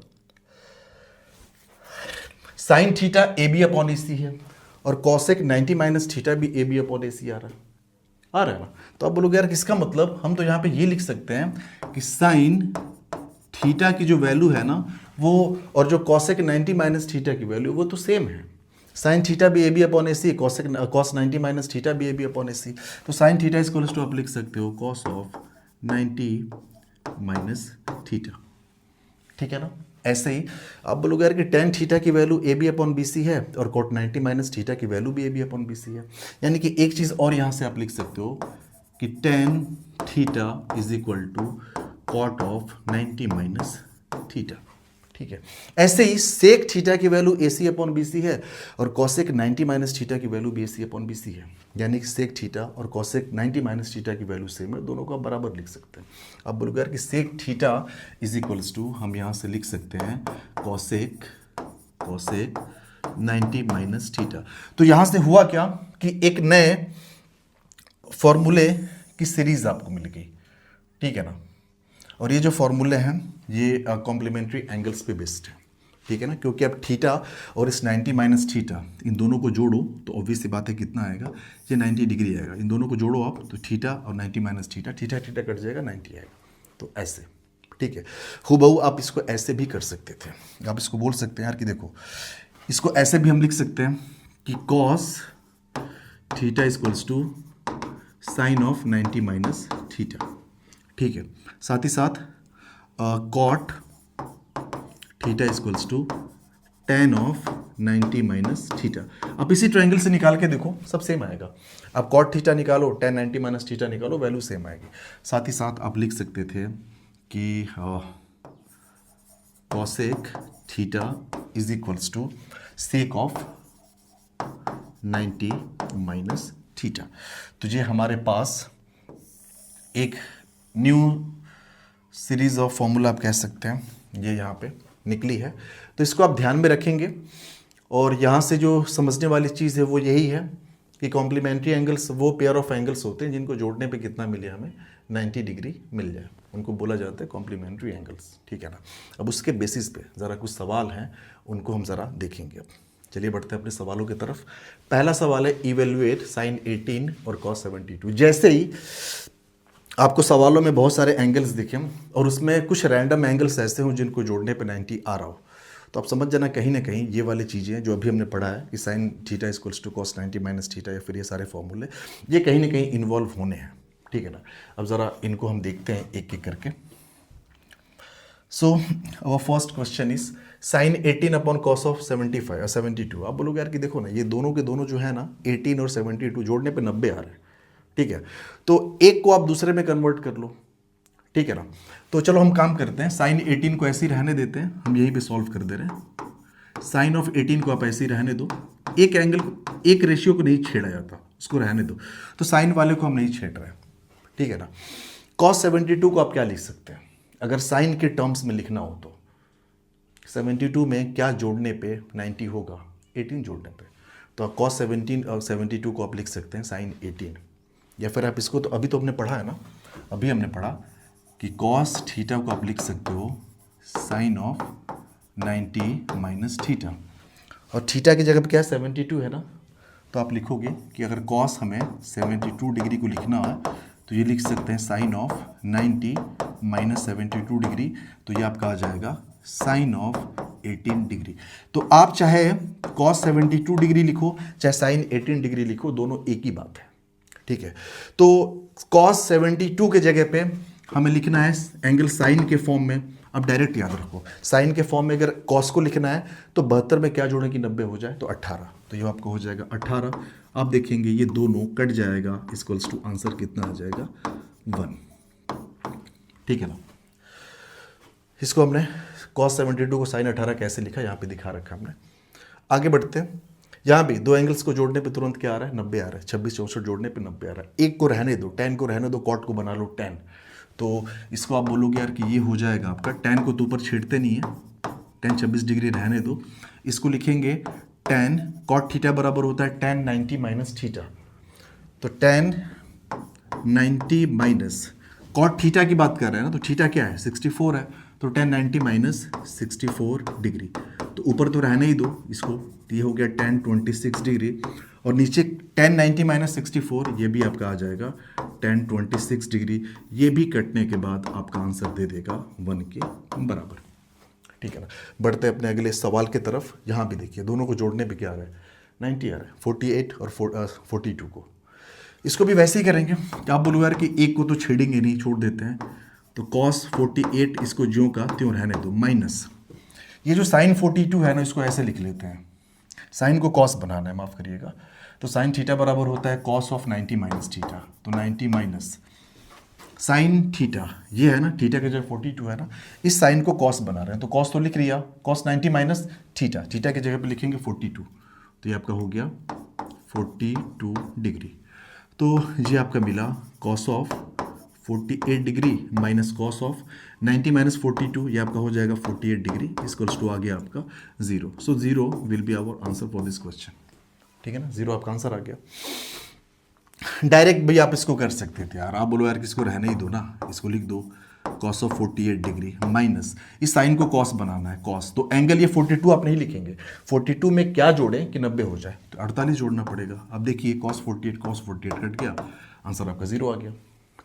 sine theta A B upon A C है, और कॉसेक 90 माइनस थीटा भी ए बी अपॉन ए सी आ रहा है ना। तो आप बोलोगे यार किसका मतलब, हम तो यहाँ पे ये लिख सकते हैं कि साइन थीटा की जो वैल्यू है ना वो, और जो कॉसेक 90 माइनस थीटा की वैल्यू वो तो सेम है। साइन थीटा भी A B upon A C, cos 90 minus theta भी A B upon A C. तो साइन थीटा इक्वल्स टू आप लिख सकते हो कॉस ऑफ 90 माइनस थीटा। ठीक है ना। ऐसे ही आप बोलोगे यार कि टेन थीटा की value A B upon B C है, और कॉट 90 माइनस थीटा की वैल्यू भी A B upon B C है। यानी कि एक चीज़ और यहाँ से आप लिख सकते हो कि tan theta is equal to cot of 90 minus theta. ठीक है। ऐसे ही सेक थीटा की value A C upon B C है, और कॉसेक 90 माइनस थीटा की वैल्यू भी A C upon B C है। यानी कि सेक थीटा और कॉसेक 90 माइनस थीटा की वैल्यू सेम है, दोनों को आप बराबर लिख सकते हैं। अब बोलोगे यार कि sec theta is equals to, हम यहाँ से लिख सकते हैं कॉसेक 90 माइनस थीटा। तो यहाँ से हुआ क्या कि एक नए फॉर्मूले की सीरीज आपको मिल गई। ठीक है ना। और ये जो फॉर्मूले हैं ये कॉम्प्लीमेंट्री एंगल्स पे बेस्ड है। ठीक है ना, क्योंकि अब थीटा और इस 90 माइनस थीटा, इन दोनों को जोड़ो तो ऑब्वियस सी बात है कितना आएगा, ये 90 डिग्री आएगा। इन दोनों को जोड़ो आप तो थीटा और 90 minus theta, theta theta cut जाएगा, 90 आएगा। तो ऐसे, ठीक है। हूबहू आप इसको ऐसे भी कर सकते थे, आप इसको बोल सकते हैं यार कि देखो, इसको ऐसे भी हम लिख सकते हैं कि cos theta equals to sine of 90 minus theta. ठीक है। साथ ही साथ cot theta equals to tan of 90 minus theta. अब इसी ट्रायंगल से निकाल के देखो, सब सेम आएगा। आप कॉट थीटा निकालो, tan 90 माइनस थीटा निकालो, वैल्यू सेम आएगी। साथ ही साथ आप लिख सकते थे कि cosec theta is equals to sec of 90 minus theta. तो ये हमारे पास एक न्यू सीरीज ऑफ फॉर्मूला आप कह सकते हैं, ये यहाँ पे निकली है। तो इसको आप ध्यान में रखेंगे, और यहाँ से जो समझने वाली चीज़ है वो यही है कि कॉम्प्लीमेंट्री एंगल्स वो पेयर ऑफ एंगल्स होते हैं जिनको जोड़ने पे कितना मिले, हमें 90 डिग्री मिल जाए, उनको बोला जाता है कॉम्प्लीमेंट्री एंगल्स। ठीक है ना। अब उसके बेसिस पे ज़रा कुछ सवाल हैं, उनको हम ज़रा देखेंगे। अब चलिए बढ़ते हैं अपने सवालों की तरफ। पहला सवाल है इवेल्युएट साइन 18 और कॉस 72। जैसे ही आपको सवालों में बहुत सारे एंगल्स दिखे और उसमें कुछ रैंडम एंगल्स ऐसे हों जिनको जोड़ने पे 90 आ रहा हो, तो आप समझ जाना कहीं ना कहीं ये वाली चीज़ें जो अभी हमने पढ़ा है कि sine theta equals to cos 90 minus theta, या फिर ये सारे फॉर्मूले, ये कहीं ना कहीं इन्वॉल्व होने हैं। ठीक है ना। अब ज़रा इनको हम देखते हैं एक एक करके। So our first question is sine 18 upon cos of 75 और 72। आप बोलोगे यार कि देखो ना, ये दोनों के दोनों जो है ना 18 और 72 जोड़ने पे 90 आ रहे हैं। ठीक है, तो एक को आप दूसरे में कन्वर्ट कर लो। ठीक है ना। तो चलो हम काम करते हैं, साइन 18 को ऐसे ही रहने देते हैं, हम यहीं पे सॉल्व कर दे रहे हैं। साइन ऑफ 18 को आप ऐसे ही रहने दो, एक एंगल एक रेशियो को नहीं छेड़ा जाता, उसको रहने दो। तो साइन वाले को हम नहीं छेड़ रहे हैं। ठीक है ना। कॉस 72 को आप क्या लिख सकते हैं, अगर साइन के टर्म्स में लिखना हो तो 72 में क्या जोड़ने पे 90 होगा, 18 जोड़ने पे। तो कॉस 17 और 72 को आप लिख सकते हैं साइन 18, या फिर आप इसको, तो अभी तो हमने पढ़ा है ना, अभी हमने पढ़ा कि कॉस थीटा को आप लिख सकते हो साइन ऑफ 90 माइनस थीटा, और थीटा की जगह पे क्या है 72 है ना, तो आप लिखोगे कि अगर कॉस हमें 72 डिग्री को लिखना है तो ये लिख सकते हैं साइन ऑफ 90 माइनस 72 डिग्री, तो ये आपका आ जाएगा साइन ऑफ 18 डिग्री। तो आप चाहे कॉस 72 डिग्री लिखो चाहे साइन 18 डिग्री लिखो, दोनों एक ही बात है। ठीक है। तो कॉस 72 के जगह पे हमें लिखना है एंगल साइन के फॉर्म में। अब डायरेक्ट याद रखो, साइन के फॉर्म में अगर कॉस को लिखना है तो 72 में क्या जोड़े कि 90 हो जाए, तो 18, तो ये आपको हो जाएगा 18। आप देखेंगे ये दोनों कट जाएगा, इक्वल्स टू आंसर कितना आ जाएगा 1। ठीक है ना। इसको हमने कॉस 72 को साइन 18 कैसे लिखा यहाँ पे दिखा रखा हमने। आगे बढ़ते हैं। यहाँ भी दो एंगल्स को जोड़ने पे तुरंत क्या आ रहा है, 90 आ रहा है। 26 64 जोड़ने पे 90 आ रहा है। एक को रहने दो, tan को रहने दो, कॉट को बना लो tan। तो इसको आप बोलोगे यार कि ये हो जाएगा आपका, tan को तो ऊपर छेड़ते नहीं है, tan 26 डिग्री रहने दो। इसको लिखेंगे tan कॉट थीटा बराबर होता है tan 90 माइनस थीटा। तो tan 90 माइनस कॉट थीटा की बात कर रहे हैं ना, तो थीटा क्या है 64 है, तो tan 90 माइनस 64 डिग्री। तो ऊपर तो रहने ही दो इसको, ये हो गया tan 26 डिग्री, और नीचे tan 90 माइनस 64, ये भी आपका आ जाएगा tan 26 डिग्री। ये भी कटने के बाद आपका आंसर दे देगा 1 के बराबर। ठीक है ना। बढ़ते हैं अपने अगले सवाल की तरफ। यहाँ भी देखिए दोनों को जोड़ने पे क्या आ रहा है, 90 आ रहा है, 48 और 42 को। इसको भी वैसे ही करेंगे कि आप बोलो यार कि एक को तो छेड़ेंगे नहीं, छोड़ देते हैं। तो cos 48 इसको ज्यों का त्यों रहने दो, माइनस ये जो साइन 42 है ना, इसको ऐसे लिख लेते हैं। साइन को कॉस बनाना है, माफ़ करिएगा। तो साइन थीटा बराबर होता है कॉस ऑफ 90 माइनस थीटा। तो 90 माइनस साइन थीटा, ये है ना, थीटा की जगह 42 है ना, इस साइन को कॉस बना रहे हैं, तो कॉस तो लिख लिया, कॉस 90 माइनस थीटा, थीटा की जगह पे लिखेंगे 42, तो ये आपका हो गया 42 डिग्री। तो ये आपका मिला cos of 48 degree minus cos of 90 minus 42, ये आपका हो जाएगा 48 डिग्री, इक्वल्स टू आ गया आपका 0। So 0 will be our answer for this question. ठीक है ना, 0 आपका आंसर आ गया। डायरेक्ट भी आप इसको कर सकते थे यार, आप बोलो यार किसको रहने ही दो ना, इसको लिख दो कॉस ऑफ 48 डिग्री माइनस इस साइन को कॉस बनाना है, कॉस। तो एंगल ये 42 आप नहीं लिखेंगे, 42 में क्या जोड़ें कि 90 हो जाए, तो 48 जोड़ना पड़ेगा। अब देखिए कॉस 48 कट गया, आंसर आपका 0 आ गया।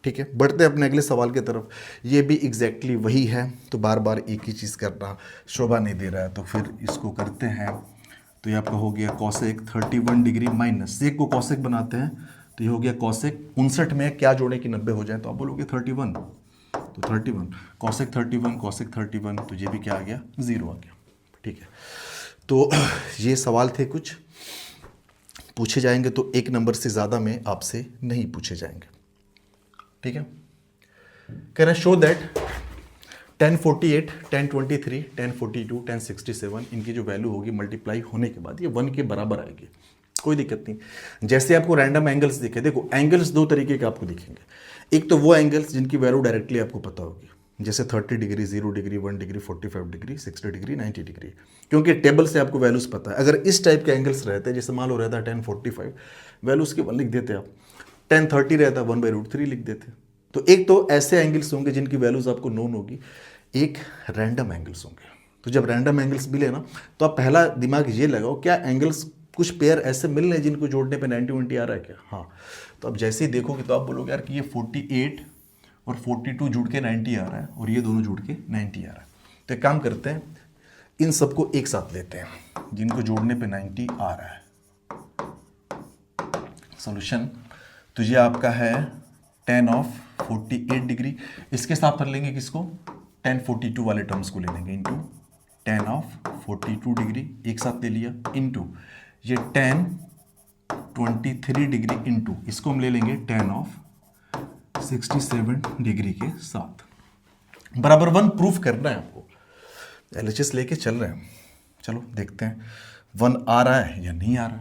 ठीक है, बढ़ते हैं अपने अगले सवाल की तरफ। ये भी एग्जैक्टली वही है, तो बार बार एक ही चीज़ करना शोभा नहीं दे रहा है, तो फिर इसको करते हैं। तो ये आपका हो गया कॉसेक 31 डिग्री माइनस, सेक को कॉसेक बनाते हैं, तो ये हो गया कॉसेक 59 में क्या जोड़े कि 90 हो जाए, तो आप बोलोगे 31, तो 31, कॉसेक 31, कॉसेक 31, तो ये भी क्या आ गया, 0 आ गया। ठीक है, तो ये सवाल थे कुछ पूछे जाएंगे, तो एक नंबर से ज़्यादा में आपसे नहीं पूछे जाएंगे। ठीक है, कह रहे शो दैट 1048, 1023, 1042, 1067 इनकी जो वैल्यू होगी मल्टीप्लाई होने के बाद ये 1 के बराबर आएगी। कोई दिक्कत नहीं। जैसे आपको रैंडम एंगल्स दिखे, देखो एंगल्स दो तरीके के आपको दिखेंगे। एक तो वो एंगल्स जिनकी वैल्यू डायरेक्टली आपको पता होगी, जैसे 30 degree, 0 degree, 1 degree, 45 degree, 60 degree, 90 degree, क्योंकि टेबल से आपको वैल्यूज पता है। अगर इस टाइप के एंगल्स रहते हैं, जैसे मान लो रहता है 1045, वैल्यूज के 1 लिख देते आप। 1030 रहता है 1/√3 लिख देते। तो एक तो ऐसे एंगल्स होंगे जिनकी वैल्यूज आपको नोन होगी, एक रैंडम एंगल्स होंगे। तो जब रैंडम एंगल्स मिले ना, तो आप पहला दिमाग ये लगाओ, क्या एंगल्स कुछ पेयर ऐसे मिल रहे हैं जिनको जोड़ने पे 90 आ रहा है क्या? हाँ। तो अब जैसे ही देखोगे तो आप बोलोगे यार कि ये 48 और 42 जुड़ के 90 आ रहा है और ये दोनों जुड़ के 90 आ रहा है। तो एक काम करते हैं, इन सबको एक साथ लेते हैं जिनको जोड़ने पे 90 आ रहा है। सॉल्यूशन तो ये आपका है tan ऑफ 48 डिग्री। इसके साथ कर लेंगे किसको, tan 42 वाले टर्म्स को ले लेंगे, इंटू tan ऑफ 42 डिग्री एक साथ ले लिया, इंटू ये tan 23 डिग्री, इंटू इसको हम ले लेंगे tan ऑफ 67 डिग्री के साथ, बराबर 1 प्रूफ करना है आपको। LHS लेके चल रहे हैं, चलो देखते हैं 1 आ रहा है या नहीं आ रहा।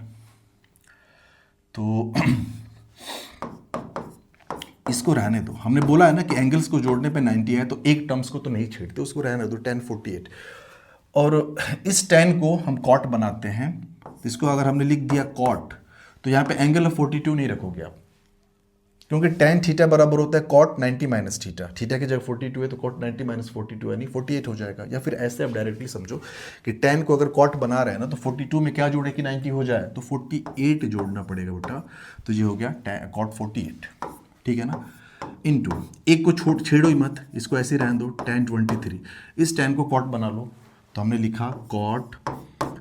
तो इसको रहने दो, हमने बोला है ना कि एंगल्स को जोड़ने पे 90 है, तो एक टर्म्स को तो नहीं छेड़ते, उसको रहने दो, tan 48। और इस tan को हम कॉट बनाते हैं, इसको अगर हमने लिख दिया कॉट, तो यहाँ पे एंगल ऑफ 42 नहीं रखोगे आप, क्योंकि tan थीटा बराबर होता है कॉट 90 माइनस थीटा। थीटा की जगह 42 है तो कॉट 90 माइनस 42 यानी 48 हो जाएगा। या फिर ऐसे आप डायरेक्टली समझो कि tan को अगर कॉट बना रहे हैं ना, तो 42 में क्या जोड़े कि 90 हो जाए, तो 48 जोड़ना पड़ेगा बेटा। तो ये हो गया कॉट 48, ठीक है ना, इंटू एक को छेड़ो ही मत, इसको ऐसे रहने दो, tan 23। इस tan को कॉट बना लो, तो हमने लिखा कॉट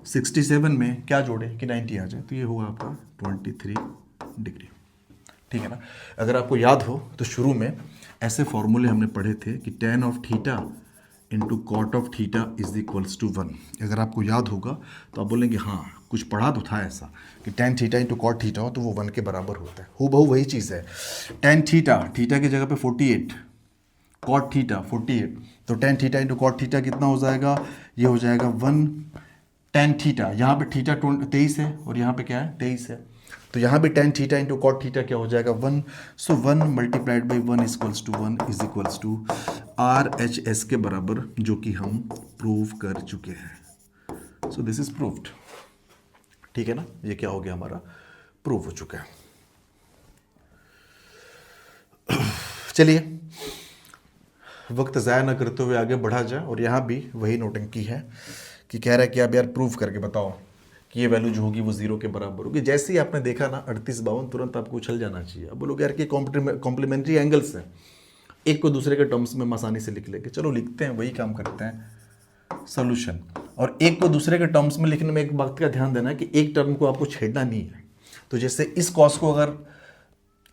67 में क्या जोड़े कि 90 आ जाए, तो ये होगा आपका 23 डिग्री। ठीक है ना। अगर आपको याद हो तो शुरू में ऐसे फॉर्मूले हमने पढ़े थे कि tan of theta into cot of theta is equals to 1। अगर आपको याद होगा तो आप बोलेंगे हाँ कुछ पढ़ा तो था ऐसा कि tan theta into cot theta हो तो वो 1 के बराबर होता है। हूबहू वही चीज़ है। tan थीटा, थीटा की जगह पे 48, कॉट थीटा 48, तो tan theta into cot theta कितना हो जाएगा, ये हो जाएगा 1 tan थीटा। यहाँ पे थीटा 23 है और यहाँ पे क्या है 23 है, तो यहाँ भी tan theta into cot theta क्या हो जाएगा 1। So 1 multiplied by 1 equals to 1 is equals to RHS के बराबर, जो कि हम प्रूव कर चुके हैं। सो दिस इज प्रूव्ड। ठीक है ना, ये क्या हो गया हमारा, प्रूव हो चुका है। चलिए वक्त ज़ाया ना करते हुए आगे बढ़ा जाए, और यहाँ भी वही नोटंकी है कि कह रहा है कि आप यार प्रूव करके बताओ कि ये वैल्यू जो होगी वो 0 के बराबर होगी। जैसे ही आपने देखा ना 38 52, तुरंत आपको उछल जाना चाहिए। अब बोलोगे यार कि कॉम्प्लीमेंट्री एंगल्स हैं, एक को दूसरे के टर्म्स में आसानी से लिख लेंगे। चलो लिखते हैं, वही काम करते हैं। सोल्यूशन, और एक को दूसरे के टर्म्स में लिखने में एक बात का ध्यान देना है कि एक टर्म को आपको छेड़ना नहीं है। तो जैसे इस कॉस को, अगर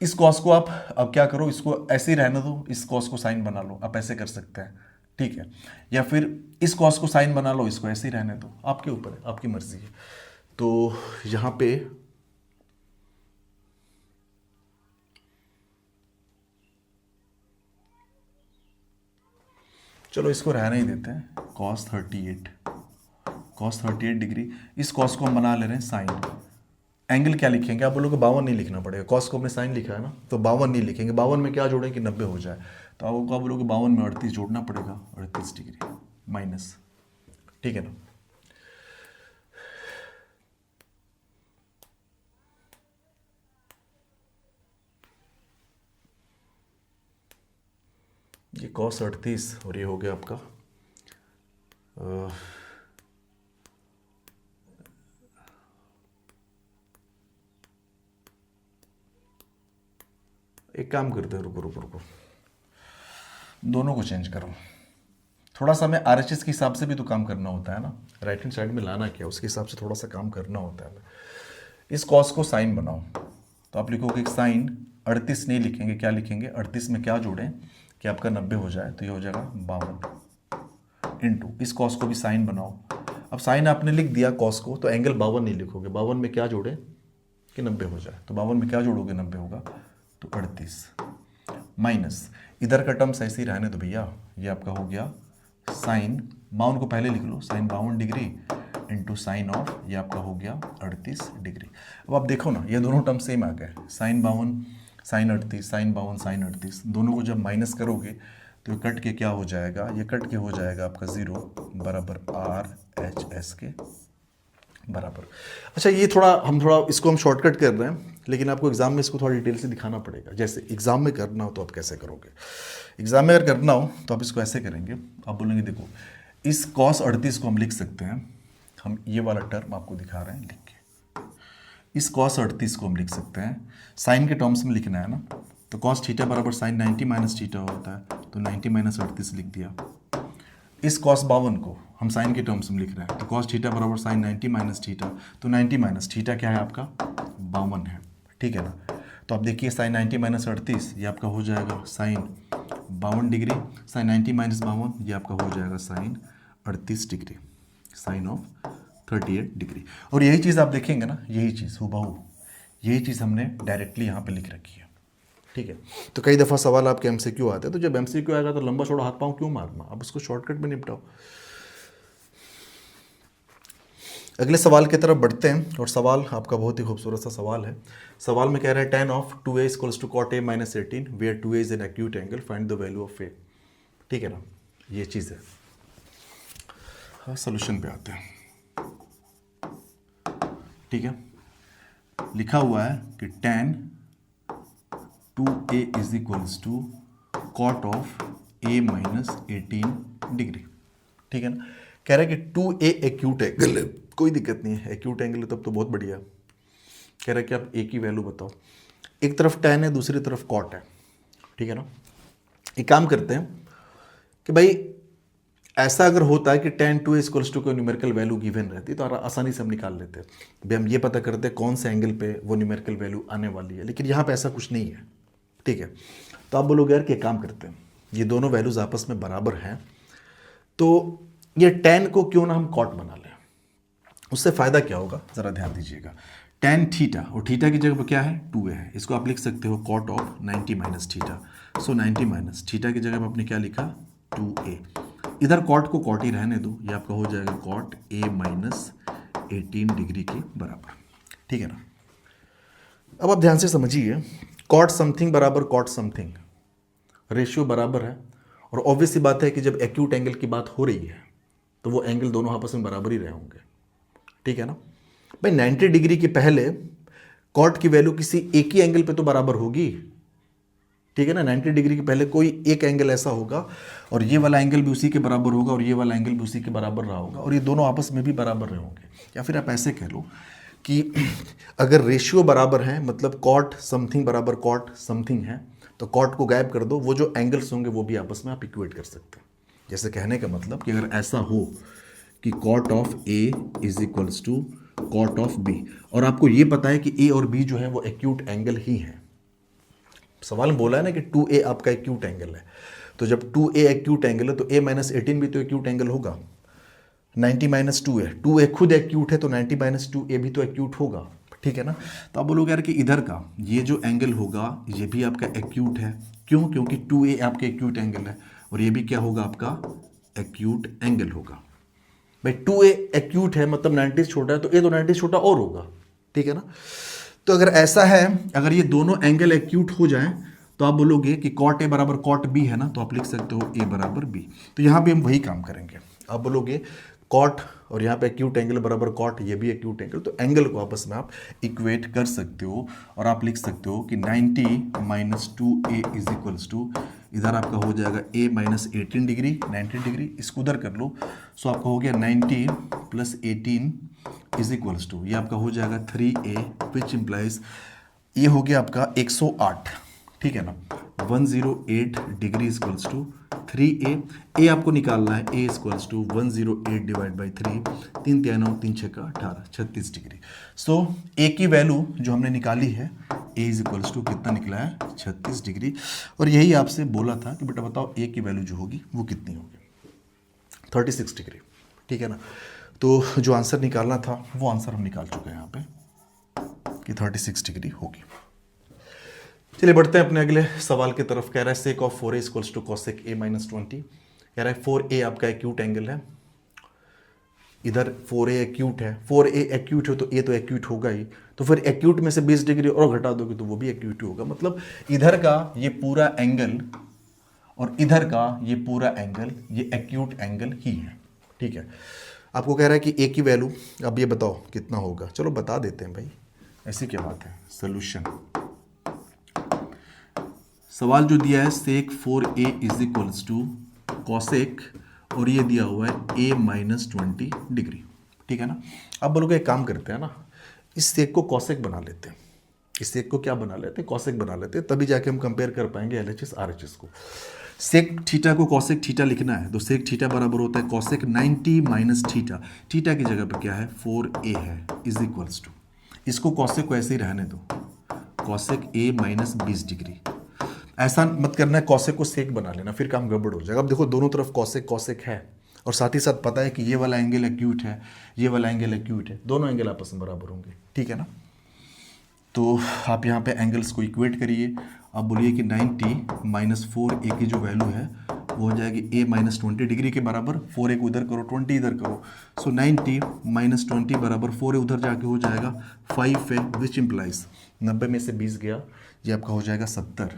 इस कॉस को आप अब क्या करो, इसको ऐसे ही रहने दो, इस कॉस को साइन बना लो, आप ऐसे कर सकते हैं, ठीक है। या फिर इस कॉस को साइन बना लो, इसको ऐसे ही रहने दो, आपके ऊपर है, आपकी मर्जी है। तो यहाँ पे चलो इसको रहने ही देते हैं, cos 38 डिग्री। इस कॉस को हम बना ले रहे हैं साइन। एंगल क्या लिखेंगे, आप बोलोगे 52 नहीं लिखना पड़ेगा, कॉस को हमने साइन लिखा है ना, तो 52 नहीं लिखेंगे। 52 में क्या जोड़ें कि 90 हो जाए, तो आपको बोलोगे 52 में 38 जोड़ना पड़ेगा, 38 डिग्री माइनस, ठीक है ना। ये cos 38 और ये हो गया आपका एक काम करते हैं, रुको रुको रुको, दोनों को चेंज करो थोड़ा सा। हमें RHS के हिसाब से भी तो काम करना होता है ना, राइट हैंड साइड में लाना क्या, उसके हिसाब से थोड़ा सा काम करना होता है। इस कॉस को साइन बनाओ, तो आप लिखोगे साइन 38 नहीं लिखेंगे, क्या लिखेंगे 38 में क्या जोड़ें कि आपका 90 हो जाए तो ये हो जाएगा 52 इंटू इस कॉस को भी साइन बनाओ। अब साइन आपने लिख दिया कॉस को, तो एंगल 52 नहीं लिखोगे, 52 में क्या जोड़े कि 90 हो जाए, तो 52 में क्या जोड़ोगे 90 होगा तो 38 माइनस इधर का टर्म्स ऐसे ही रहने दो भैया, ये आपका हो गया साइन 52 को पहले लिख लो, sine 52 degree into sine of ये आपका हो गया 38 डिग्री। अब आप देखो ना ये दोनों टर्म सेम आ गए, साइन 52 साइन 38 साइन 52 साइन 38, दोनों को जब माइनस करोगे तो ये कट के क्या हो जाएगा, ये कट के हो जाएगा आपका 0 बराबर RHS के बराबर। अच्छा ये थोड़ा इसको हम शॉर्टकट कर रहे हैं, लेकिन आपको एग्जाम में इसको थोड़ा डिटेल से दिखाना पड़ेगा। जैसे एग्जाम में करना हो तो आप कैसे करोगे, एग्जाम में अगर करना हो तो आप इसको ऐसे करेंगे, आप बोलेंगे देखो इस cos 38 को हम लिख सकते हैं, हम ये वाला टर्म आपको दिखा रहे हैं लिख के, इस cos 38 को हम लिख सकते हैं साइन के टर्म्स में लिखना है ना, तो cos थीटा बराबर साइन 90 माइनस थीटा होता है, तो 90 माइनस 38 लिख दिया। इस cos 52 को हम साइन के टर्म्स में लिख रहे हैं, तो cos थीटा बराबर साइन 90 माइनस थीटा, तो 90 माइनस थीटा क्या है आपका 52 है, ठीक है ना। तो आप देखिए साइन 90 माइनस 38 ये आपका हो जाएगा साइन 52 डिग्री, साइन 90 माइनस 52 ये आपका हो जाएगा sine 38 degree, sine of 38 degree. और यही चीज़ आप देखेंगे ना, यही चीज़ हुबहू यही चीज़ हमने डायरेक्टली यहाँ पे लिख रखी है, ठीक है। तो कई दफ़ा सवाल आपके MCQ आते हैं, तो जब MCQ आएगा तो लंबा चौड़ा हाथ पाँव क्यों मारना, अब उसको शॉर्टकट में निपटाओ। अगले सवाल की तरफ बढ़ते हैं, और सवाल आपका बहुत ही खूबसूरत सा सवाल है। सवाल में कह रहा है tan of 2a equals to cot a minus 18 where 2a is an acute angle, find the value of a, ठीक है ना, ये चीज़ है। हाँ सोल्यूशन पे आते हैं, ठीक है। लिखा हुआ है कि tan 2a is equals to cot of a minus 18 degree, ठीक है ना। कह रहा है कि 2a एक्यूट एंगल है, कोई दिक्कत नहीं है, एक्यूट एंगल है तब तो बहुत बढ़िया। कह रहा है कि आप a की वैल्यू बताओ, एक तरफ tan है दूसरी तरफ cot है, ठीक है ना। एक काम करते हैं कि भाई ऐसा अगर होता है कि tan 2a इक्वल्स टू कोई न्यूमेरिकल वैल्यू गिवन रहती तो आसानी से हम निकाल लेते हैं, भाई हम ये पता करते हैं कौन से एंगल पे वो न्यूमेरिकल वैल्यू आने वाली है, लेकिन यहाँ पे ऐसा कुछ नहीं है, ठीक है। तो आप बोलोगे यार कि काम करते हैं, ये दोनों वैल्यूज आपस में बराबर हैं, तो ये tan को क्यों ना हम cot बना लें, उससे फ़ायदा क्या होगा ज़रा ध्यान दीजिएगा। tan थीटा, और थीटा की जगह पर क्या है 2a है, इसको आप लिख सकते हो cot of 90 minus theta, so 90 minus theta की जगह पर आपने क्या लिखा 2a, इधर cot को cot ही रहने दो, ये आपका हो जाएगा cot a माइनस 18 डिग्री के बराबर, ठीक है ना। अब आप ध्यान से समझिए, cot समथिंग बराबर cot समथिंग, रेशियो बराबर है, और ऑब्वियस सी बात है कि जब एक्यूट एंगल की बात हो रही है तो वो एंगल दोनों आपस में बराबर ही रहे होंगे, ठीक है ना। भाई 90 डिग्री के पहले cot की वैल्यू किसी एक ही एंगल पे तो बराबर होगी, ठीक है ना। 90 डिग्री के पहले कोई एक एंगल ऐसा होगा और ये वाला एंगल भी उसी के बराबर होगा और ये वाला एंगल भी उसी के बराबर रहा होगा, और ये दोनों आपस में भी बराबर रहे होंगे। या फिर आप ऐसे कह लो कि अगर रेशियो बराबर है, मतलब cot समथिंग बराबर cot समथिंग है, तो cot को गायब कर दो, वो जो एंगल्स होंगे वो भी आपस में आप इक्वेट कर सकते हैं। जैसे कहने का मतलब कि अगर ऐसा हो कि cot of a is equals to cot of b, और आपको ये पता है कि a और b जो है वो एक्यूट एंगल ही हैं। सवाल में बोला है ना कि 2a आपका एक्यूट एंगल है, तो जब 2a एक्यूट एंगल है तो a माइनस 18 भी तो एक्यूट एंगल होगा, 90 माइनस 2a खुद एक्यूट है तो 90 माइनस 2a भी तो एक्यूट होगा, ठीक है ना। तो आप बोलोगे यार कि इधर का ये जो एंगल होगा ये भी आपका एक्यूट है, क्यों, क्योंकि 2a आपका एक्यूट एंगल है, और ये भी क्या होगा आपका एक्यूट एंगल होगा। भाई 2a एक्यूट है मतलब 90 छोटा है, तो a तो 90 छोटा और होगा, ठीक है ना। तो अगर ऐसा है, अगर ये दोनों एंगल एक्यूट हो जाएं तो आप बोलोगे कि cot a बराबर cot b है ना, तो आप लिख सकते हो a बराबर b। तो यहाँ भी हम वही काम करेंगे, आप बोलोगे cot और यहाँ पे एक्यूट एंगल बराबर cot, ये भी एक्यूट एंगल, तो एंगल को आपस में आप इक्वेट कर सकते हो, और आप लिख सकते हो कि 90 minus 2a is equals to, इधर आपका हो जाएगा a माइनस 18 डिग्री 90 डिग्री, इसको उधर कर लो, सो आपका हो गया 90 प्लस 18 इज इक्वल्स टू, ये आपका हो जाएगा 3a, विच इम्प्लाइज ये हो गया आपका 108, ठीक है ना। 108 डिग्री इक्वल्स टू 3a। ए आपको निकालना है, ए इक्वल्स टू 108 डिवाइड बाई 3, 3 3 9 3 6 का 18, 36 डिग्री। सो ए की वैल्यू जो हमने निकाली है, ए इज इक्वल्स टू कितना निकला है, 36 डिग्री। और यही आपसे बोला था कि बेटा बताओ ए की वैल्यू जो होगी वो कितनी होगी, 36 डिग्री। ठीक है ना। तो जो आंसर निकालना था वो आंसर हम निकाल चुके हैं यहाँ पे कि 36 डिग्री होगी। चलिए बढ़ते हैं अपने अगले सवाल की तरफ। कह रहा है sec of 4a equals to cosec a minus 20। कह रहा है 4a आपका एक्यूट एंगल है, इधर 4a एक्यूट है, 4a एक्यूट है तो a तो एक्यूट होगा ही, तो फिर एक्यूट में से 20 डिग्री और घटा दोगे तो वो भी एक्यूट ही होगा। मतलब इधर का ये पूरा एंगल और इधर का ये पूरा एंगल ये एक्यूट एंगल ही है। ठीक है। आपको कह रहा है कि a की वैल्यू, अब ये बताओ कितना होगा। चलो बता देते हैं भाई, ऐसी क्या बात है। सोल्यूशन, सवाल जो दिया है sec 4a is equals to cosec, और ये दिया हुआ है a माइनस 20 डिग्री। ठीक है ना। अब बोलोगे एक काम करते हैं ना, इस सेक को कॉसेक बना लेते हैं, इस सेक को क्या बना लेते हैं, कॉसेक बना लेते हैं, तभी जाके हम कंपेयर कर पाएंगे LHS RHS को। सेक थीटा को कॉसेक थीटा लिखना है तो सेक थीटा बराबर होता है कॉसेक 90 माइनस थीटा। थीटा की जगह पर क्या है, 4a है, इज इक्वल्स टू, इसको कॉसेक को ऐसे ही रहने दो, कॉसेक a माइनस 20 डिग्री। ऐसा मत करना है कॉसेक को सेक बना लेना, फिर काम गड़बड़ हो जाएगा। अब देखो दोनों तरफ कॉसेक कॉसेक है और साथ ही साथ पता है कि ये वाला एंगल एक्यूट है, ये वाला एंगल एक्यूट है, दोनों एंगल आपस में बराबर होंगे। ठीक है ना। तो आप यहाँ पे एंगल्स को इक्वेट करिए। अब बोलिए कि 90 माइनस 4a की जो वैल्यू है वो हो जाएगी a माइनस 20 डिग्री के बराबर। 4a को इधर करो, 20 इधर करो, सो 90 माइनस 20 बराबर 4a उधर जाके हो जाएगा 5a, विच इम्प्लाइज 90 में से 20 गया, ये आपका हो जाएगा 70।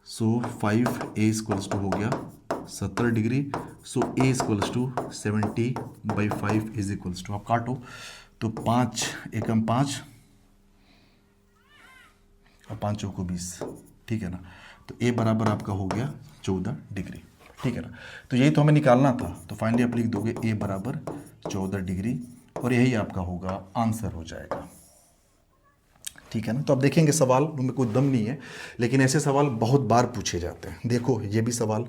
सो 5a इक्वल्स टू हो गया 70 degree. So a equals to 70 by 5 is equals to, आप काटो तो 5 एकम 5 और 5 चौको 20। ठीक है ना। तो a बराबर आपका हो गया 14 डिग्री। ठीक है ना। तो यही तो हमें निकालना था, तो फाइनली आप लिख दोगे a बराबर 14 डिग्री और यही आपका होगा आंसर हो जाएगा। ठीक है ना। तो आप देखेंगे सवाल में कोई दम नहीं है, लेकिन ऐसे सवाल बहुत बार पूछे जाते हैं। देखो ये भी सवाल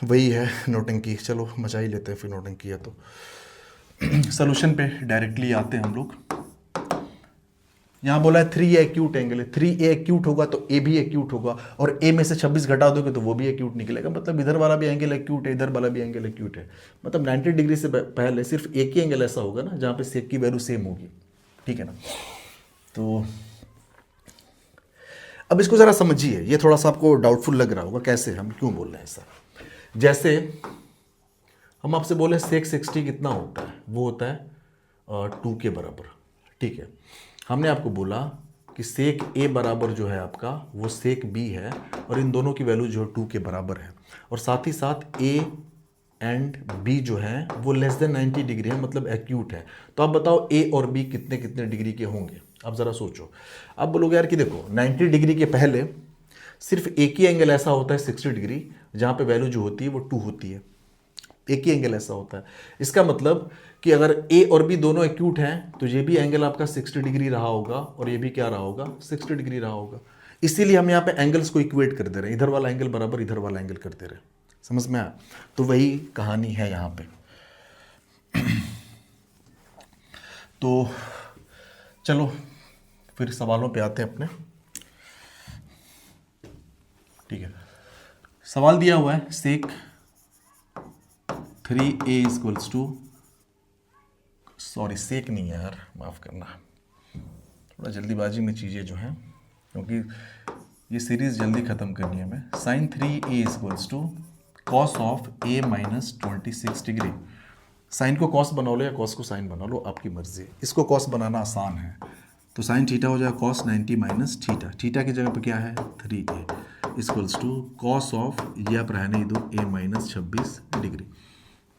वही है, नोटंकी। चलो मचा ही लेते हैं फिर नोटंकी है तो। सोल्यूशन पे डायरेक्टली आते हैं हम लोग। यहाँ बोला है 3a एक्यूट एंगल है, 3a एक्यूट होगा तो a भी एक्यूट होगा, और a में से 26 घटा दोगे तो वो भी एक्यूट निकलेगा। मतलब इधर वाला भी एंगल एक्यूट है, इधर वाला भी एंगल एक्यूट है। मतलब 90 डिग्री से पहले सिर्फ एक ही एंगल ऐसा होगा ना जहाँ पे सेक की वैल्यू सेम होगी। ठीक है ना। तो अब इसको ज़रा समझिए, ये थोड़ा सा आपको डाउटफुल लग रहा होगा कैसे, हम क्यों बोल रहे हैं ऐसा। जैसे हम आपसे बोले सेक 60 कितना होता है, वो होता है 2 के बराबर। ठीक है। हमने आपको बोला कि सेक a बराबर जो है आपका वो सेक b है, और इन दोनों की वैल्यू जो है 2 के बराबर है, और साथ ही साथ a एंड b जो है वो लेस देन 90 डिग्री है, मतलब एक्यूट है। तो आप बताओ a और b कितने कितने डिग्री के होंगे। आप ज़रा सोचो। आप बोलोगे यार कि देखो 90 डिग्री के पहले सिर्फ एक ही एंगल ऐसा होता है 60 डिग्री, जहाँ पे वैल्यू जो होती है वो 2 होती है। एक ही एंगल ऐसा होता है। इसका मतलब कि अगर a और b दोनों एक्यूट हैं तो ये भी एंगल आपका 60 डिग्री रहा होगा और ये भी क्या रहा होगा, 60 डिग्री रहा होगा। इसीलिए हम यहाँ पे एंगल्स को इक्वेट कर दे रहे हैं, इधर वाला एंगल बराबर इधर वाला एंगल कर दे रहे हैं। समझ में आया। तो वही कहानी है यहाँ पे। तो चलो फिर सवालों पे आते हैं अपने। ठीक है। सवाल दिया हुआ है sec 3a equals to, sorry sec नहीं है यार, माफ़ करना, थोड़ा जल्दीबाजी में चीज़ें जो हैं, क्योंकि ये सीरीज़ जल्दी ख़त्म करनी है हमें। Sine 3a equals to cos of a minus 26 degree. Sine को कॉस बना लो या कॉस को साइन बना लो, आपकी मर्जी है। इसको कॉस बनाना आसान है, तो साइन थीटा हो जाएगा कॉस 90 माइनस थीटा। थीटा की जगह पे क्या है 3a equals to cos of, ये आप रहने ही दो, a माइनस 26 डिग्री।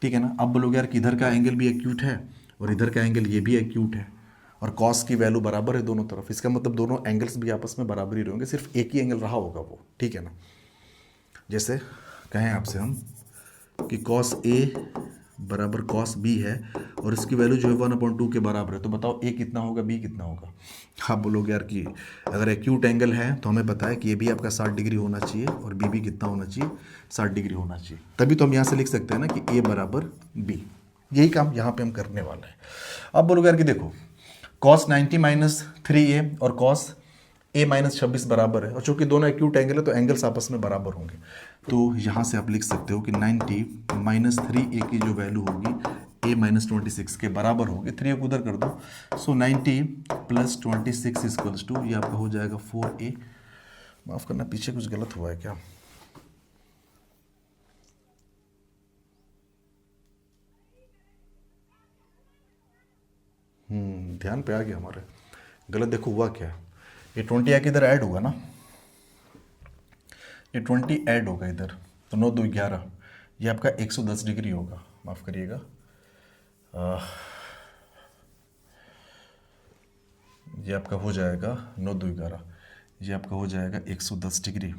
ठीक है ना। अब बोलोगे यार कि इधर का एंगल भी एक्यूट है और इधर का एंगल ये भी एक्यूट है, और कॉस की वैल्यू बराबर है दोनों तरफ। इसका मतलब दोनों एंगल्स भी आपस में बराबर ही रहेंगे, सिर्फ एक ही एंगल रहा होगा वो। ठीक है ना। जैसे कहें आपसे हम कि कॉस a बराबर कॉस b है और इसकी वैल्यू जो है 1/2 के बराबर है, तो बताओ ए कितना होगा, बी कितना होगा। आप बोलोगे यार कि अगर एक्यूट एंगल है तो हमें पता है कि ये भी आपका 60 डिग्री होना चाहिए और बी भी कितना होना चाहिए, 60 डिग्री होना चाहिए। तभी तो हम यहाँ से लिख सकते हैं ना कि ए बराबर बी। यही काम यहाँ पे हम करने वाले हैं। अब बोलोगे यार कि देखो cos 90 माइनस 3a और cos a माइनस 26 बराबर है, और चूंकि दोनों एक्यूट एंगल है तो एंगल्स आपस में बराबर होंगे। तो यहाँ से आप लिख सकते हो कि 90 माइनस 3a की जो वैल्यू होगी a माइनस 26 के बराबर होगी। 3a को उधर कर दो, सो 90 प्लस 26 इक्वल्स टू, ये आपका हो जाएगा 4a। माफ़ करना, पीछे कुछ गलत हुआ है क्या। ध्यान पे आ गया हमारे, गलत देखो हुआ क्या है। ये 20 आके इधर ऐड होगा ना, ये 20 ऐड होगा इधर, तो 9 2 11, ये आपका 110 डिग्री होगा। माफ़ करिएगा, ये आपका हो जाएगा 9 2 11, ये आपका हो जाएगा 110 degree.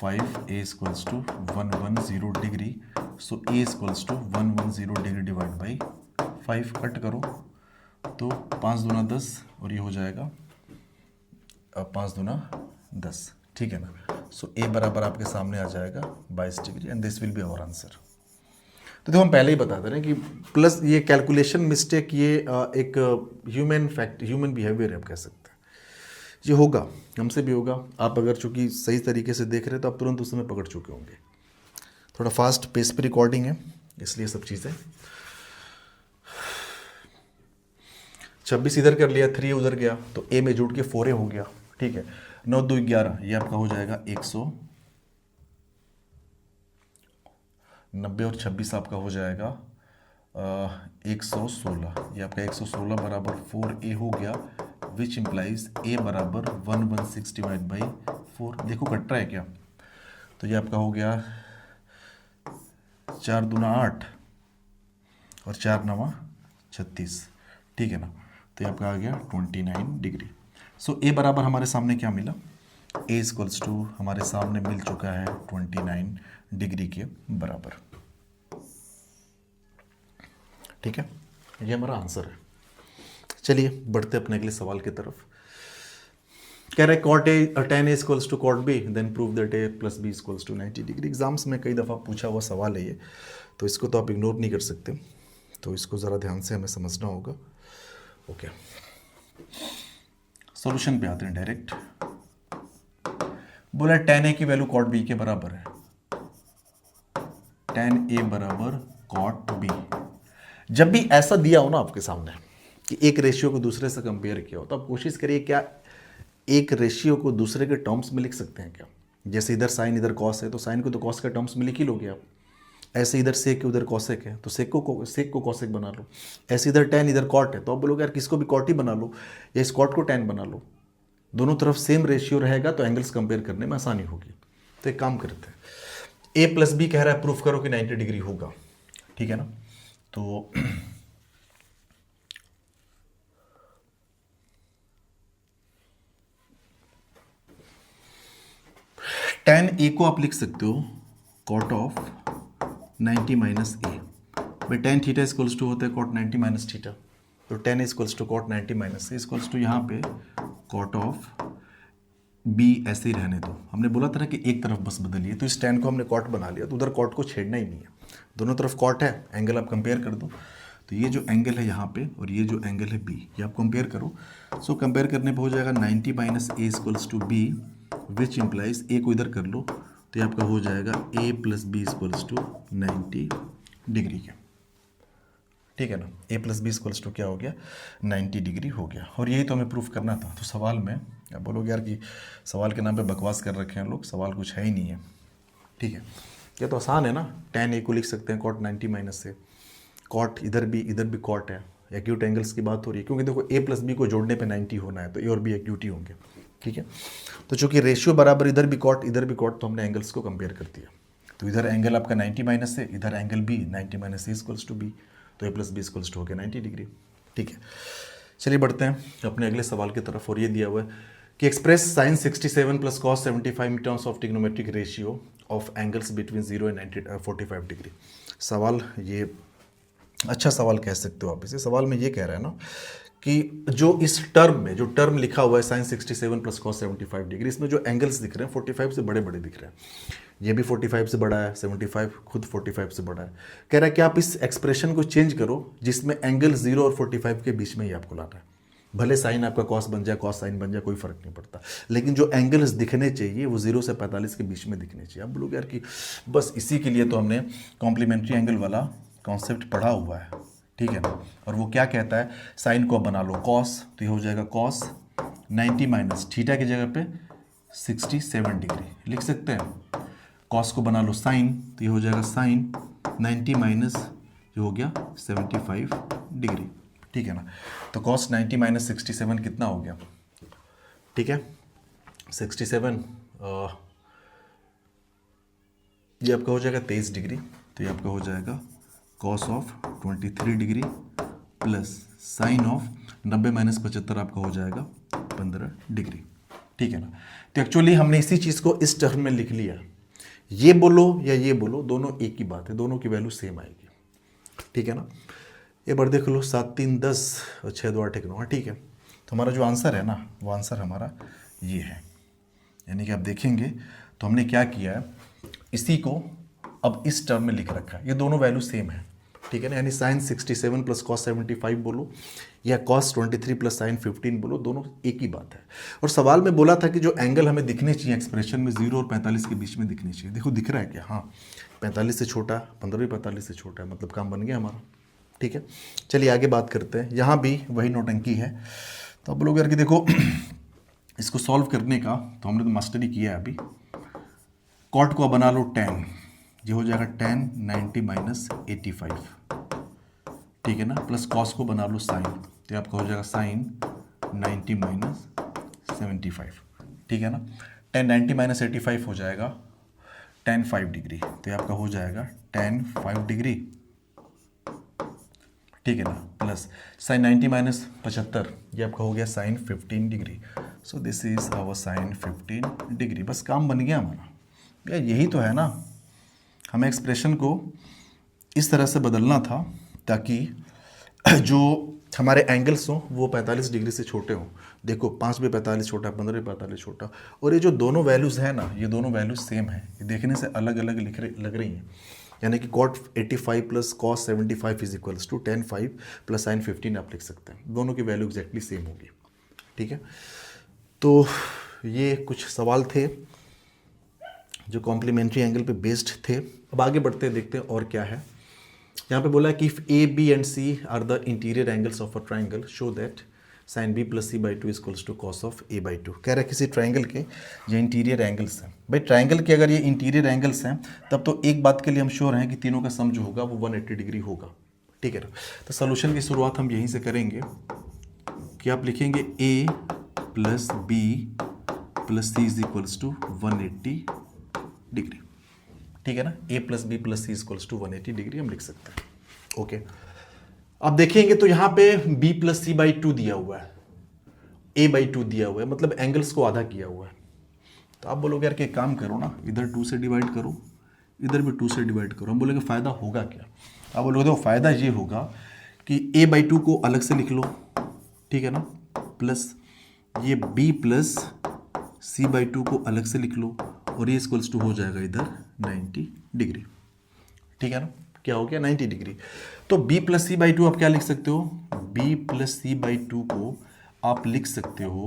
5a equals to 110 degree, so a equals to 110 degree divide by 5, cut करो तो 5 दूना 10 और ये हो जाएगा 5 दूना 10, ठीक है ना। सो a बराबर आपके सामने आ जाएगा 22 degree and this will be our answer. तो देखो हम पहले ही बता दे रहे हैं कि प्लस ये कैलकुलेशन मिस्टेक, ये एक ह्यूमन बिहेवियर है, आप कह सकते हैं। ये होगा, हमसे भी होगा। आप अगर चूंकि सही तरीके से देख रहे हैं तो आप तुरंत उस समय पकड़ चुके होंगे। थोड़ा फास्ट पेस पे रिकॉर्डिंग है इसलिए सब चीज़ें। 26 इधर कर लिया, 3 उधर गया तो ए में जुड़ के 4a हो गया, ठीक है। 9 2 11, ये आपका हो जाएगा 190 और 26 आपका हो जाएगा 116, ये आपका 116 बराबर 4a हो गया, विच इम्प्लाइज a बराबर 116 डिवाइड बाई 4। देखो कट रहा है क्या, तो ये आपका हो गया 4 दूना 8 और 4 9 36, ठीक है ना। तो ये आपका आ गया 29 डिग्री। सो a बराबर हमारे सामने क्या मिला, a इक्वल्स टू हमारे सामने मिल चुका है 29 डिग्री के बराबर, ठीक है। ये हमारा आंसर है। चलिए बढ़ते अपने अगले सवाल की तरफ। कह रहे cot a tan a equals to cot b, then prove that a plus b equals to 90 degree. Exams में कई दफ़ा पूछा हुआ सवाल है ये, तो इसको तो आप इग्नोर नहीं कर सकते, तो इसको ज़रा ध्यान से हमें समझना होगा। ओके, सॉल्यूशन पे आते हैं डायरेक्ट। बोला tan a की वैल्यू कॉट b के बराबर है, tan a बराबर कॉट b। जब भी ऐसा दिया हो ना आपके सामने कि एक रेशियो को दूसरे से कंपेयर किया हो, तो आप कोशिश करिए क्या एक रेशियो को दूसरे के टर्म्स में लिख सकते हैं क्या। जैसे इधर साइन इधर कॉस है, तो साइन को तो कॉस के टर्म्स में लिख ही लोगे आप। ऐसे इधर सेक उधर कॉसेक है, तो सेक को कॉसेक बना लो। ऐसे इधर टैन इधर कॉट है, तो आप बोलोगे यार किसको भी कॉट ही बना लो या इस कॉट को टैन बना लो। दोनों तरफ सेम रेशियो रहेगा तो एंगल्स कंपेयर करने में आसानी होगी। तो एक काम करते हैं, ए प्लस बी कह रहा है प्रूफ करो कि 90 डिग्री होगा, ठीक है ना। तो tan a को आप लिख सकते हो कॉट ऑफ 90 माइनस ए। भाई tan थीटा इक्वल्स टू होता है कॉट 90 माइनस थीटा, तो tan equals to cot 90 minus A equals to यहाँ पे कॉट ऑफ b ऐसे ही रहने दो। हमने बोला था ना कि एक तरफ बस बदलिए, तो इस tan को हमने कॉट बना लिया, तो उधर कॉट को छेड़ना ही नहीं है, दोनों तरफ कॉट है। एंगल आप कंपेयर कर दो, तो ये जो एंगल है यहाँ पे और ये जो एंगल है b, ये आप कंपेयर करो। सो कंपेयर करने पे हो जाएगा 90 minus A equals to B, which implies A को इधर कर लो, तो ये आपका हो जाएगा a plus B equals to 90 degree के, ठीक है ना। a plus B equals to क्या हो गया, 90 डिग्री हो गया। और यही तो हमें प्रूफ करना था। तो सवाल में आप बोलोगे यार कि सवाल के नाम पे बकवास कर रखे हैं लोग, सवाल कुछ है ही नहीं है, ठीक है। ये तो आसान है ना, tan a को लिख सकते हैं कॉट 90 माइनस से, कॉट इधर भी कॉट है, एक्यूट एंगल्स की बात हो रही है, क्योंकि देखो a प्लस बी को जोड़ने पे 90 होना है, तो a और b एक्यूट ही होंगे, ठीक है। तो चूंकि रेशियो बराबर इधर भी कॉट इधर भी कॉट, तो हमने एंगल्स को कंपेयर कर दिया। तो इधर एंगल आपका 90 माइनस है, इधर angle b 90 minus A equals to b, तो a plus B equals to हो गया 90 डिग्री, ठीक है। चलिए बढ़ते हैं अपने अगले सवाल की तरफ। और ये दिया हुआ है कि express sine 67 plus cos 75 in terms of trigonometric ratio of angles between 0 and 45 degree. सवाल ये अच्छा सवाल कह सकते हो आप इसे। सवाल में ये कह रहा है ना कि जो इस टर्म में जो टर्म लिखा हुआ है साइन 67 प्लस कॉस 75 डिग्री, इसमें जो एंगल्स दिख रहे हैं 45 से बड़े बड़े दिख रहे हैं। ये भी 45 से बड़ा है, 75 खुद 45 से बड़ा है। कह रहा है कि आप इस एक्सप्रेशन को चेंज करो जिसमें एंगल 0 और 45 के बीच में ही आपको लाना है। भले साइन आपका कॉस बन जाए, कॉस साइन बन जाए, कोई फर्क नहीं पड़ता, लेकिन जो एंगल्स दिखने चाहिए वो 0 से 45 के बीच में दिखने चाहिए। अब लोग यार कि बस इसी के लिए तो हमने कॉम्प्लीमेंट्री एंगल वाला कॉन्सेप्ट पढ़ा हुआ है, ठीक है ना। और वो क्या कहता है, साइन को बना लो कॉस, तो ये हो जाएगा कॉस 90 माइनस थीटा की जगह पे 67 डिग्री लिख सकते हैं। कॉस को बना लो साइन, तो ये हो जाएगा साइन 90 माइनस ये हो गया 75 डिग्री, ठीक है ना। तो कॉस 90 माइनस 67 कितना हो गया, ठीक है 67, ये आपका हो जाएगा 23 डिग्री। तो ये आपका हो जाएगा cos of 23 degree plus sign of 90 minus 75 आपका हो जाएगा 15 डिग्री, ठीक है ना। तो एक्चुअली हमने इसी चीज़ को इस टर्म में लिख लिया। ये बोलो या ये बोलो, दोनों एक ही बात है, दोनों की वैल्यू सेम आएगी, ठीक है ना। ये बार देख लो, 7 3 10 और 6 2 8 1 9, ठीक है। तो हमारा जो आंसर है ना, वो आंसर हमारा ये है। यानी कि आप देखेंगे तो हमने क्या किया है, इसी को अब इस टर्म में लिख रखा है, ये दोनों वैल्यू सेम है, ठीक है ना। यानी साइन 67 प्लस कॉस 75 बोलो या कॉस 23 प्लस साइन 15 बोलो, दोनों एक ही बात है। और सवाल में बोला था कि जो एंगल हमें दिखने चाहिए एक्सप्रेशन में 0 और 45 के बीच में दिखने चाहिए। देखो दिख रहा है क्या, हाँ 45 से छोटा, 15 भी 45 से छोटा है, मतलब काम बन गया हमारा, ठीक है। चलिए आगे बात करते हैं। यहाँ भी वही नौटंकी है। तो अब लोग यार कि देखो इसको सॉल्व करने का तो हमने तो मास्टरी किया है अभी। कॉट को बना लो tan, ये हो जाएगा tan 90 माइनस 85, ठीक है ना, प्लस कॉस को बना लो साइन, तो आपका हो जाएगा साइन 90 माइनस 75, ठीक है ना। tan 90 माइनस 85 हो जाएगा tan 5 डिग्री, तो ये आपका हो जाएगा tan 5 डिग्री, ठीक है ना, प्लस साइन 90 माइनस 75 ये आपका हो गया sine 15 degree. So this is our sine 15 degree. बस काम बन गया हमारा यार, यही तो है ना। हमें एक्सप्रेशन को इस तरह से बदलना था ताकि जो हमारे एंगल्स हों वो 45 डिग्री से छोटे हों। देखो 5 भी 45 छोटा, 15 भी 45 छोटा, और ये जो दोनों वैल्यूज़ हैं ना, ये दोनों वैल्यूज सेम है, ये देखने से अलग अलग लग रही हैं। यानी कि cot 85 plus cos 75 is equals to tan 5 plus sine 15 आप लिख सकते हैं। दोनों की वैल्यू एग्जैक्टली सेम होगी, ठीक है। तो ये कुछ सवाल थे जो कॉम्प्लीमेंट्री एंगल पे बेस्ड थे। अब आगे बढ़ते हैं, देखते हैं और क्या है। यहाँ पे बोला कि if a b and c are the interior angles of a triangle show that sine B plus C by 2 equals to cos of A by 2। कह रहा है किसी ट्राइंगल के ये इंटीरियर एंगल्स हैं। भाई ट्राइंगल के अगर ये इंटीरियर एंगल्स हैं तब तो एक बात के लिए हम श्योर हैं कि तीनों का सम जो होगा वो 180 डिग्री होगा, ठीक है ना। तो सोल्यूशन की शुरुआत हम यहीं से करेंगे कि आप लिखेंगे A plus B plus C is equals to 180 degree, ठीक है ना। A plus B plus C equals to 180 degree हम लिख सकते हैं, ओके। अब देखेंगे तो यहाँ पे b प्लस सी बाई 2 दिया हुआ है, a बाई 2 दिया हुआ है, मतलब एंगल्स को आधा किया हुआ है। तो आप बोलोगे यार कि एक काम करो ना, इधर 2 से डिवाइड करो, इधर भी 2 से डिवाइड करो। हम बोलेंगे फ़ायदा होगा क्या। आप बोलोगे तो फ़ायदा ये होगा कि a बाई 2 को अलग से लिख लो, ठीक है ना, प्लस ये b प्लस सी बाई 2 को अलग से लिख लो, और ये इक्वल्स टू हो जाएगा इधर 90 डिग्री, ठीक है ना। क्या हो गया 90 डिग्री। तो b प्लस सी बाई 2 आप क्या लिख सकते हो, b प्लस सी बाई 2 को आप लिख सकते हो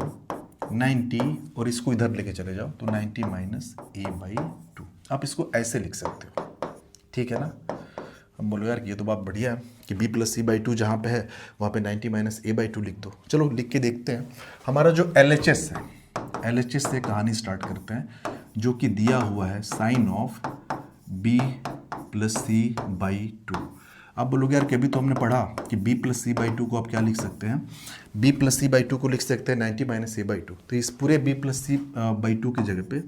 90, और इसको इधर लेके चले जाओ तो 90 माइनस ए बाई 2 आप इसको ऐसे लिख सकते हो, ठीक है ना। हम बोलो यार ये तो बात बढ़िया है कि b प्लस सी बाई 2 जहाँ पे है वहाँ पे 90 माइनस ए बाई 2 लिख दो। चलो लिख के देखते हैं। हमारा जो LHS है, LHS से कहानी स्टार्ट करते हैं, जो कि दिया हुआ है sine of b plus C by 2। अब बोलोगे यार कि अभी तो हमने पढ़ा कि b प्लस सी बाई 2 को आप क्या लिख सकते हैं, b प्लस सी बाई 2 को लिख सकते हैं 90 माइनस ए बाई 2। तो इस पूरे b प्लस सी बाई 2 की जगह पे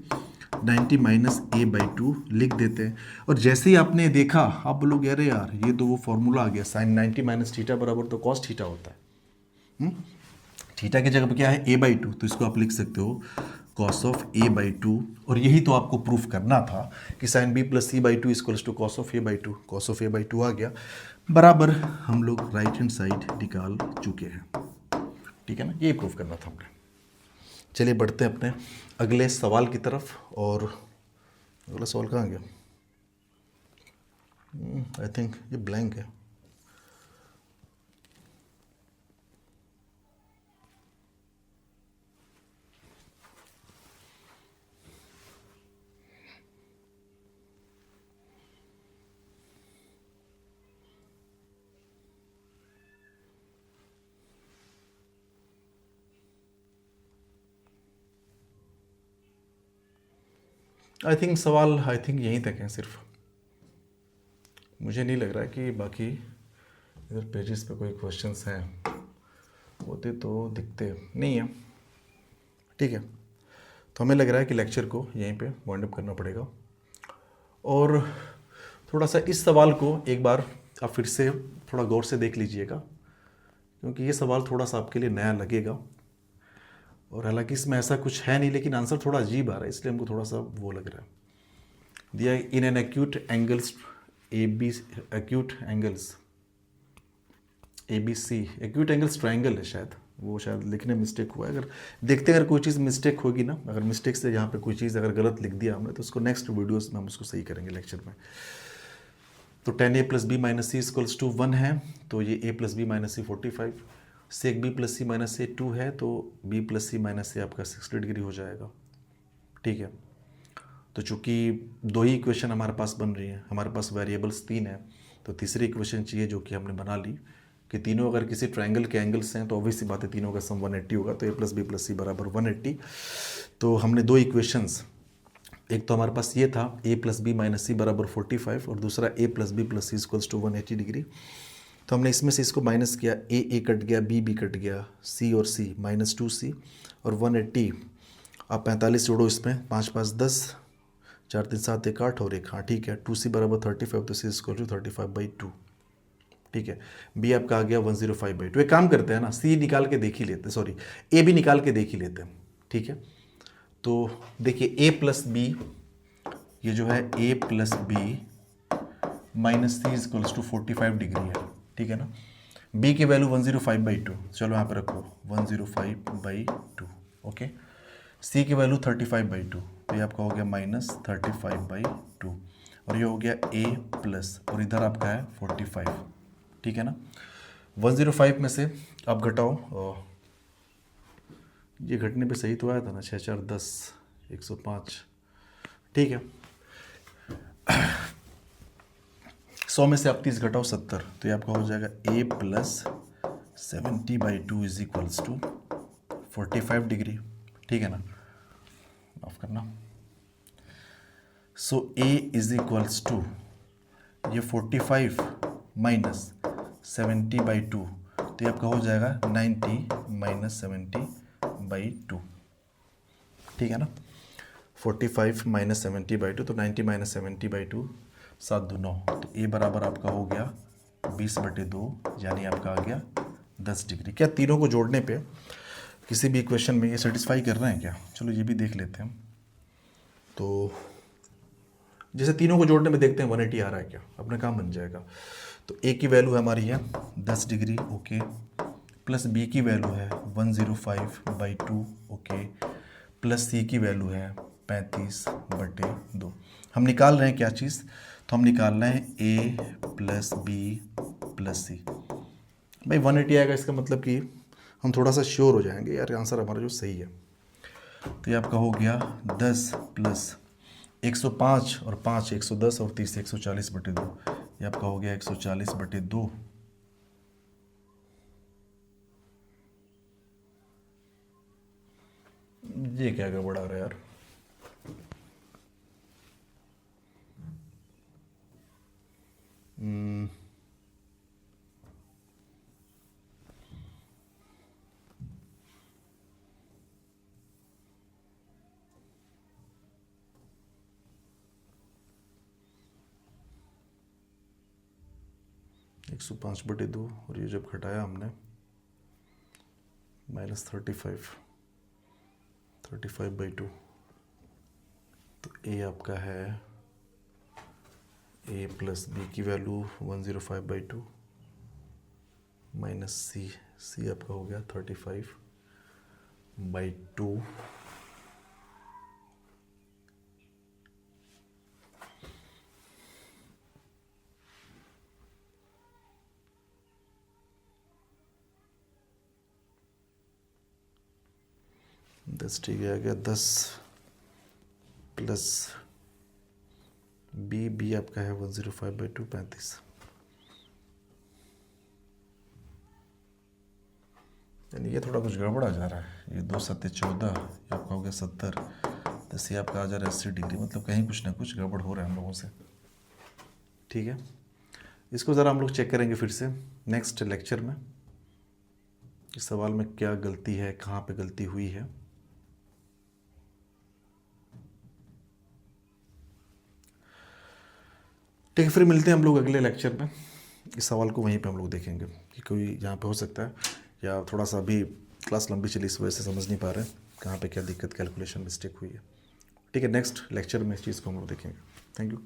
90 माइनस ए बाई 2 लिख देते हैं। और जैसे ही आपने देखा आप बोलोगे अरे यार ये तो वो फॉर्मूला आ गया, साइन 90 माइनस थीटा बराबर तो कॉस थीटा होता है। थीटा की जगह पे क्या है a बाई 2, तो इसको आप लिख सकते हो cos of A by two, और यही तो आपको प्रूफ करना था कि sine B plus C by two equals to cos of A by two. Cos of A by two आ गया, बराबर हम लोग राइट हैंड साइड निकाल चुके हैं। ठीक है ना, ये प्रूफ करना था हमने। चलिए बढ़ते हैं अपने अगले सवाल की तरफ। और अगला सवाल कहाँ गया? आई थिंक ये ब्लैंक है। आई थिंक यहीं तक है सिर्फ। मुझे नहीं लग रहा है कि बाकी इधर पेजेस पे कोई क्वेश्चंस हैं, होते तो दिखते नहीं है। ठीक है, तो हमें लग रहा है कि लेक्चर को यहीं पे वाइंड अप करना पड़ेगा। और थोड़ा सा इस सवाल को एक बार आप फिर से थोड़ा गौर से देख लीजिएगा, क्योंकि ये सवाल थोड़ा सा आपके लिए नया लगेगा। और हालांकि इसमें ऐसा कुछ है नहीं, लेकिन आंसर थोड़ा अजीब आ रहा है, इसलिए हमको थोड़ा सा वो लग रहा है। दिया in an acute angles acute angles a B c, acute angles triangle है शायद, वो शायद लिखने में मिस्टेक हुआ है। अगर देखते अगर कोई चीज़ मिस्टेक होगी ना, अगर मिस्टेक से यहाँ पे कोई चीज़ अगर गलत लिख दिया हमने, तो उसको नेक्स्ट वीडियोस में हम उसको सही करेंगे लेक्चर में। तो 10a plus B minus C equals to 1 है, तो ये a plus B minus c 45। Sec b plus C minus से 2 है, तो b प्लस सी माइनस से आपका 60 डिग्री हो जाएगा। ठीक है, तो चूंकि दो ही इक्वेशन हमारे पास बन रही है, हमारे पास वेरिएबल्स 3 है, तो तीसरी इक्वेशन चाहिए जो कि हमने बना ली कि तीनों अगर किसी ट्रायंगल के एंगल्स हैं तो ऑब्वियस सी बात है तीनों का सम 180 होगा, तो a प्लस बी प्लस सी बराबर 180। तो हमने दो इक्वेशंस, एक तो हमारे पास ये था a plus B minus c बराबर 45, और दूसरा a plus B plus C equals to 180 degree. तो हमने इसमें से इसको माइनस किया, a कट गया, b कट गया, c और c माइनस 2c, और 180 आप 45 जोड़ो इसमें, 5 5 10, 4 3 7 1 8 और 1, हाँ ठीक है, 2c बराबर 35, तो c इक्वल टू 35/2। ठीक है, b आपका आ गया 105/2। एक काम करते हैं ना, c निकाल के देख ही लेते, सॉरी a भी निकाल के देख ही लेते हैं। ठीक है, तो देखिए a प्लस बी, ये जो है a plus B minus C equals to 45 degree है। ठीक है ना, b की वैल्यू 105/2, चलो यहाँ पे रखो 105/2। ओके, c की वैल्यू 35/2, तो ये आपका हो गया माइनस 35/2, और ये हो गया a प्लस, और इधर आपका है 45। ठीक है ना, 105 में से आप घटाओ, ये घटने पे सही तो आया था ना, 6 4 10 105। ठीक है, 100 में से आप 30 घटाओ 70, तो ये आपका हो जाएगा a plus 70/2 is equals to 45 degree. ठीक है ना, माफ करना। So a is equals to ये 45 माइनस 70/2, तो ये आपका हो जाएगा 90 माइनस 70/2। ठीक है ना, 45 माइनस 70/2, तो 90 माइनस 70/2, 7 2 9, तो a बराबर आपका हो गया 20/2, यानी आपका आ गया 10 डिग्री। क्या तीनों को जोड़ने पे किसी भी इक्वेशन में ये सेटिस्फाई कर रहे हैं क्या? चलो ये भी देख लेते हैं। तो जैसे तीनों को जोड़ने में देखते हैं 180 आ रहा है क्या, अपना काम बन जाएगा। तो a की वैल्यू हमारी है 10 डिग्री, ओके, प्लस b की वैल्यू है 105/2, ओके, प्लस c की वैल्यू है 35/2। हम निकाल रहे हैं क्या चीज़? तो हम निकाल रहे हैं a प्लस बी प्लस सी। भाई 180 आएगा, इसका मतलब कि हम थोड़ा सा श्योर हो जाएंगे यार आंसर हमारा जो सही है। तो ये आपका हो गया 10 प्लस 105 और 5 110 और 30 140/2, ये आपका हो गया 140/2। ये क्या गड़बड़ आ रहा है यार? हम्म, 105/2, और ये जब घटाया हमने माइनस 35 35/2। तो ए आपका है ए प्लस बी की वैल्यू 105/2 माइनस सी आपका हो गया 35/2। दस ठीक है, आ गया 10 प्लस बी आपका है 105/2 35। यानी ये थोड़ा कुछ गड़बड़ा जा रहा है। ये 2 7 14, ये आपका हो गया 70, तो ये आपका आ जा रहा है 80 डिग्री। मतलब कहीं कुछ ना कुछ गड़बड़ हो रहा है हम लोगों से। ठीक है, इसको ज़रा हम लोग चेक करेंगे फिर से नेक्स्ट लेक्चर में, इस सवाल में क्या गलती है, कहाँ पे गलती हुई है। ठीक है, फिर मिलते हैं हम लोग अगले लेक्चर में। इस सवाल को वहीं पे हम लोग देखेंगे कि कोई यहाँ पे हो सकता है, या थोड़ा सा अभी क्लास लंबी चली इस वजह से समझ नहीं पा रहे हैं कहाँ पे क्या दिक्कत, कैलकुलेशन मिस्टेक हुई है। ठीक है, नेक्स्ट लेक्चर में इस चीज़ को हम लोग देखेंगे। Thank you.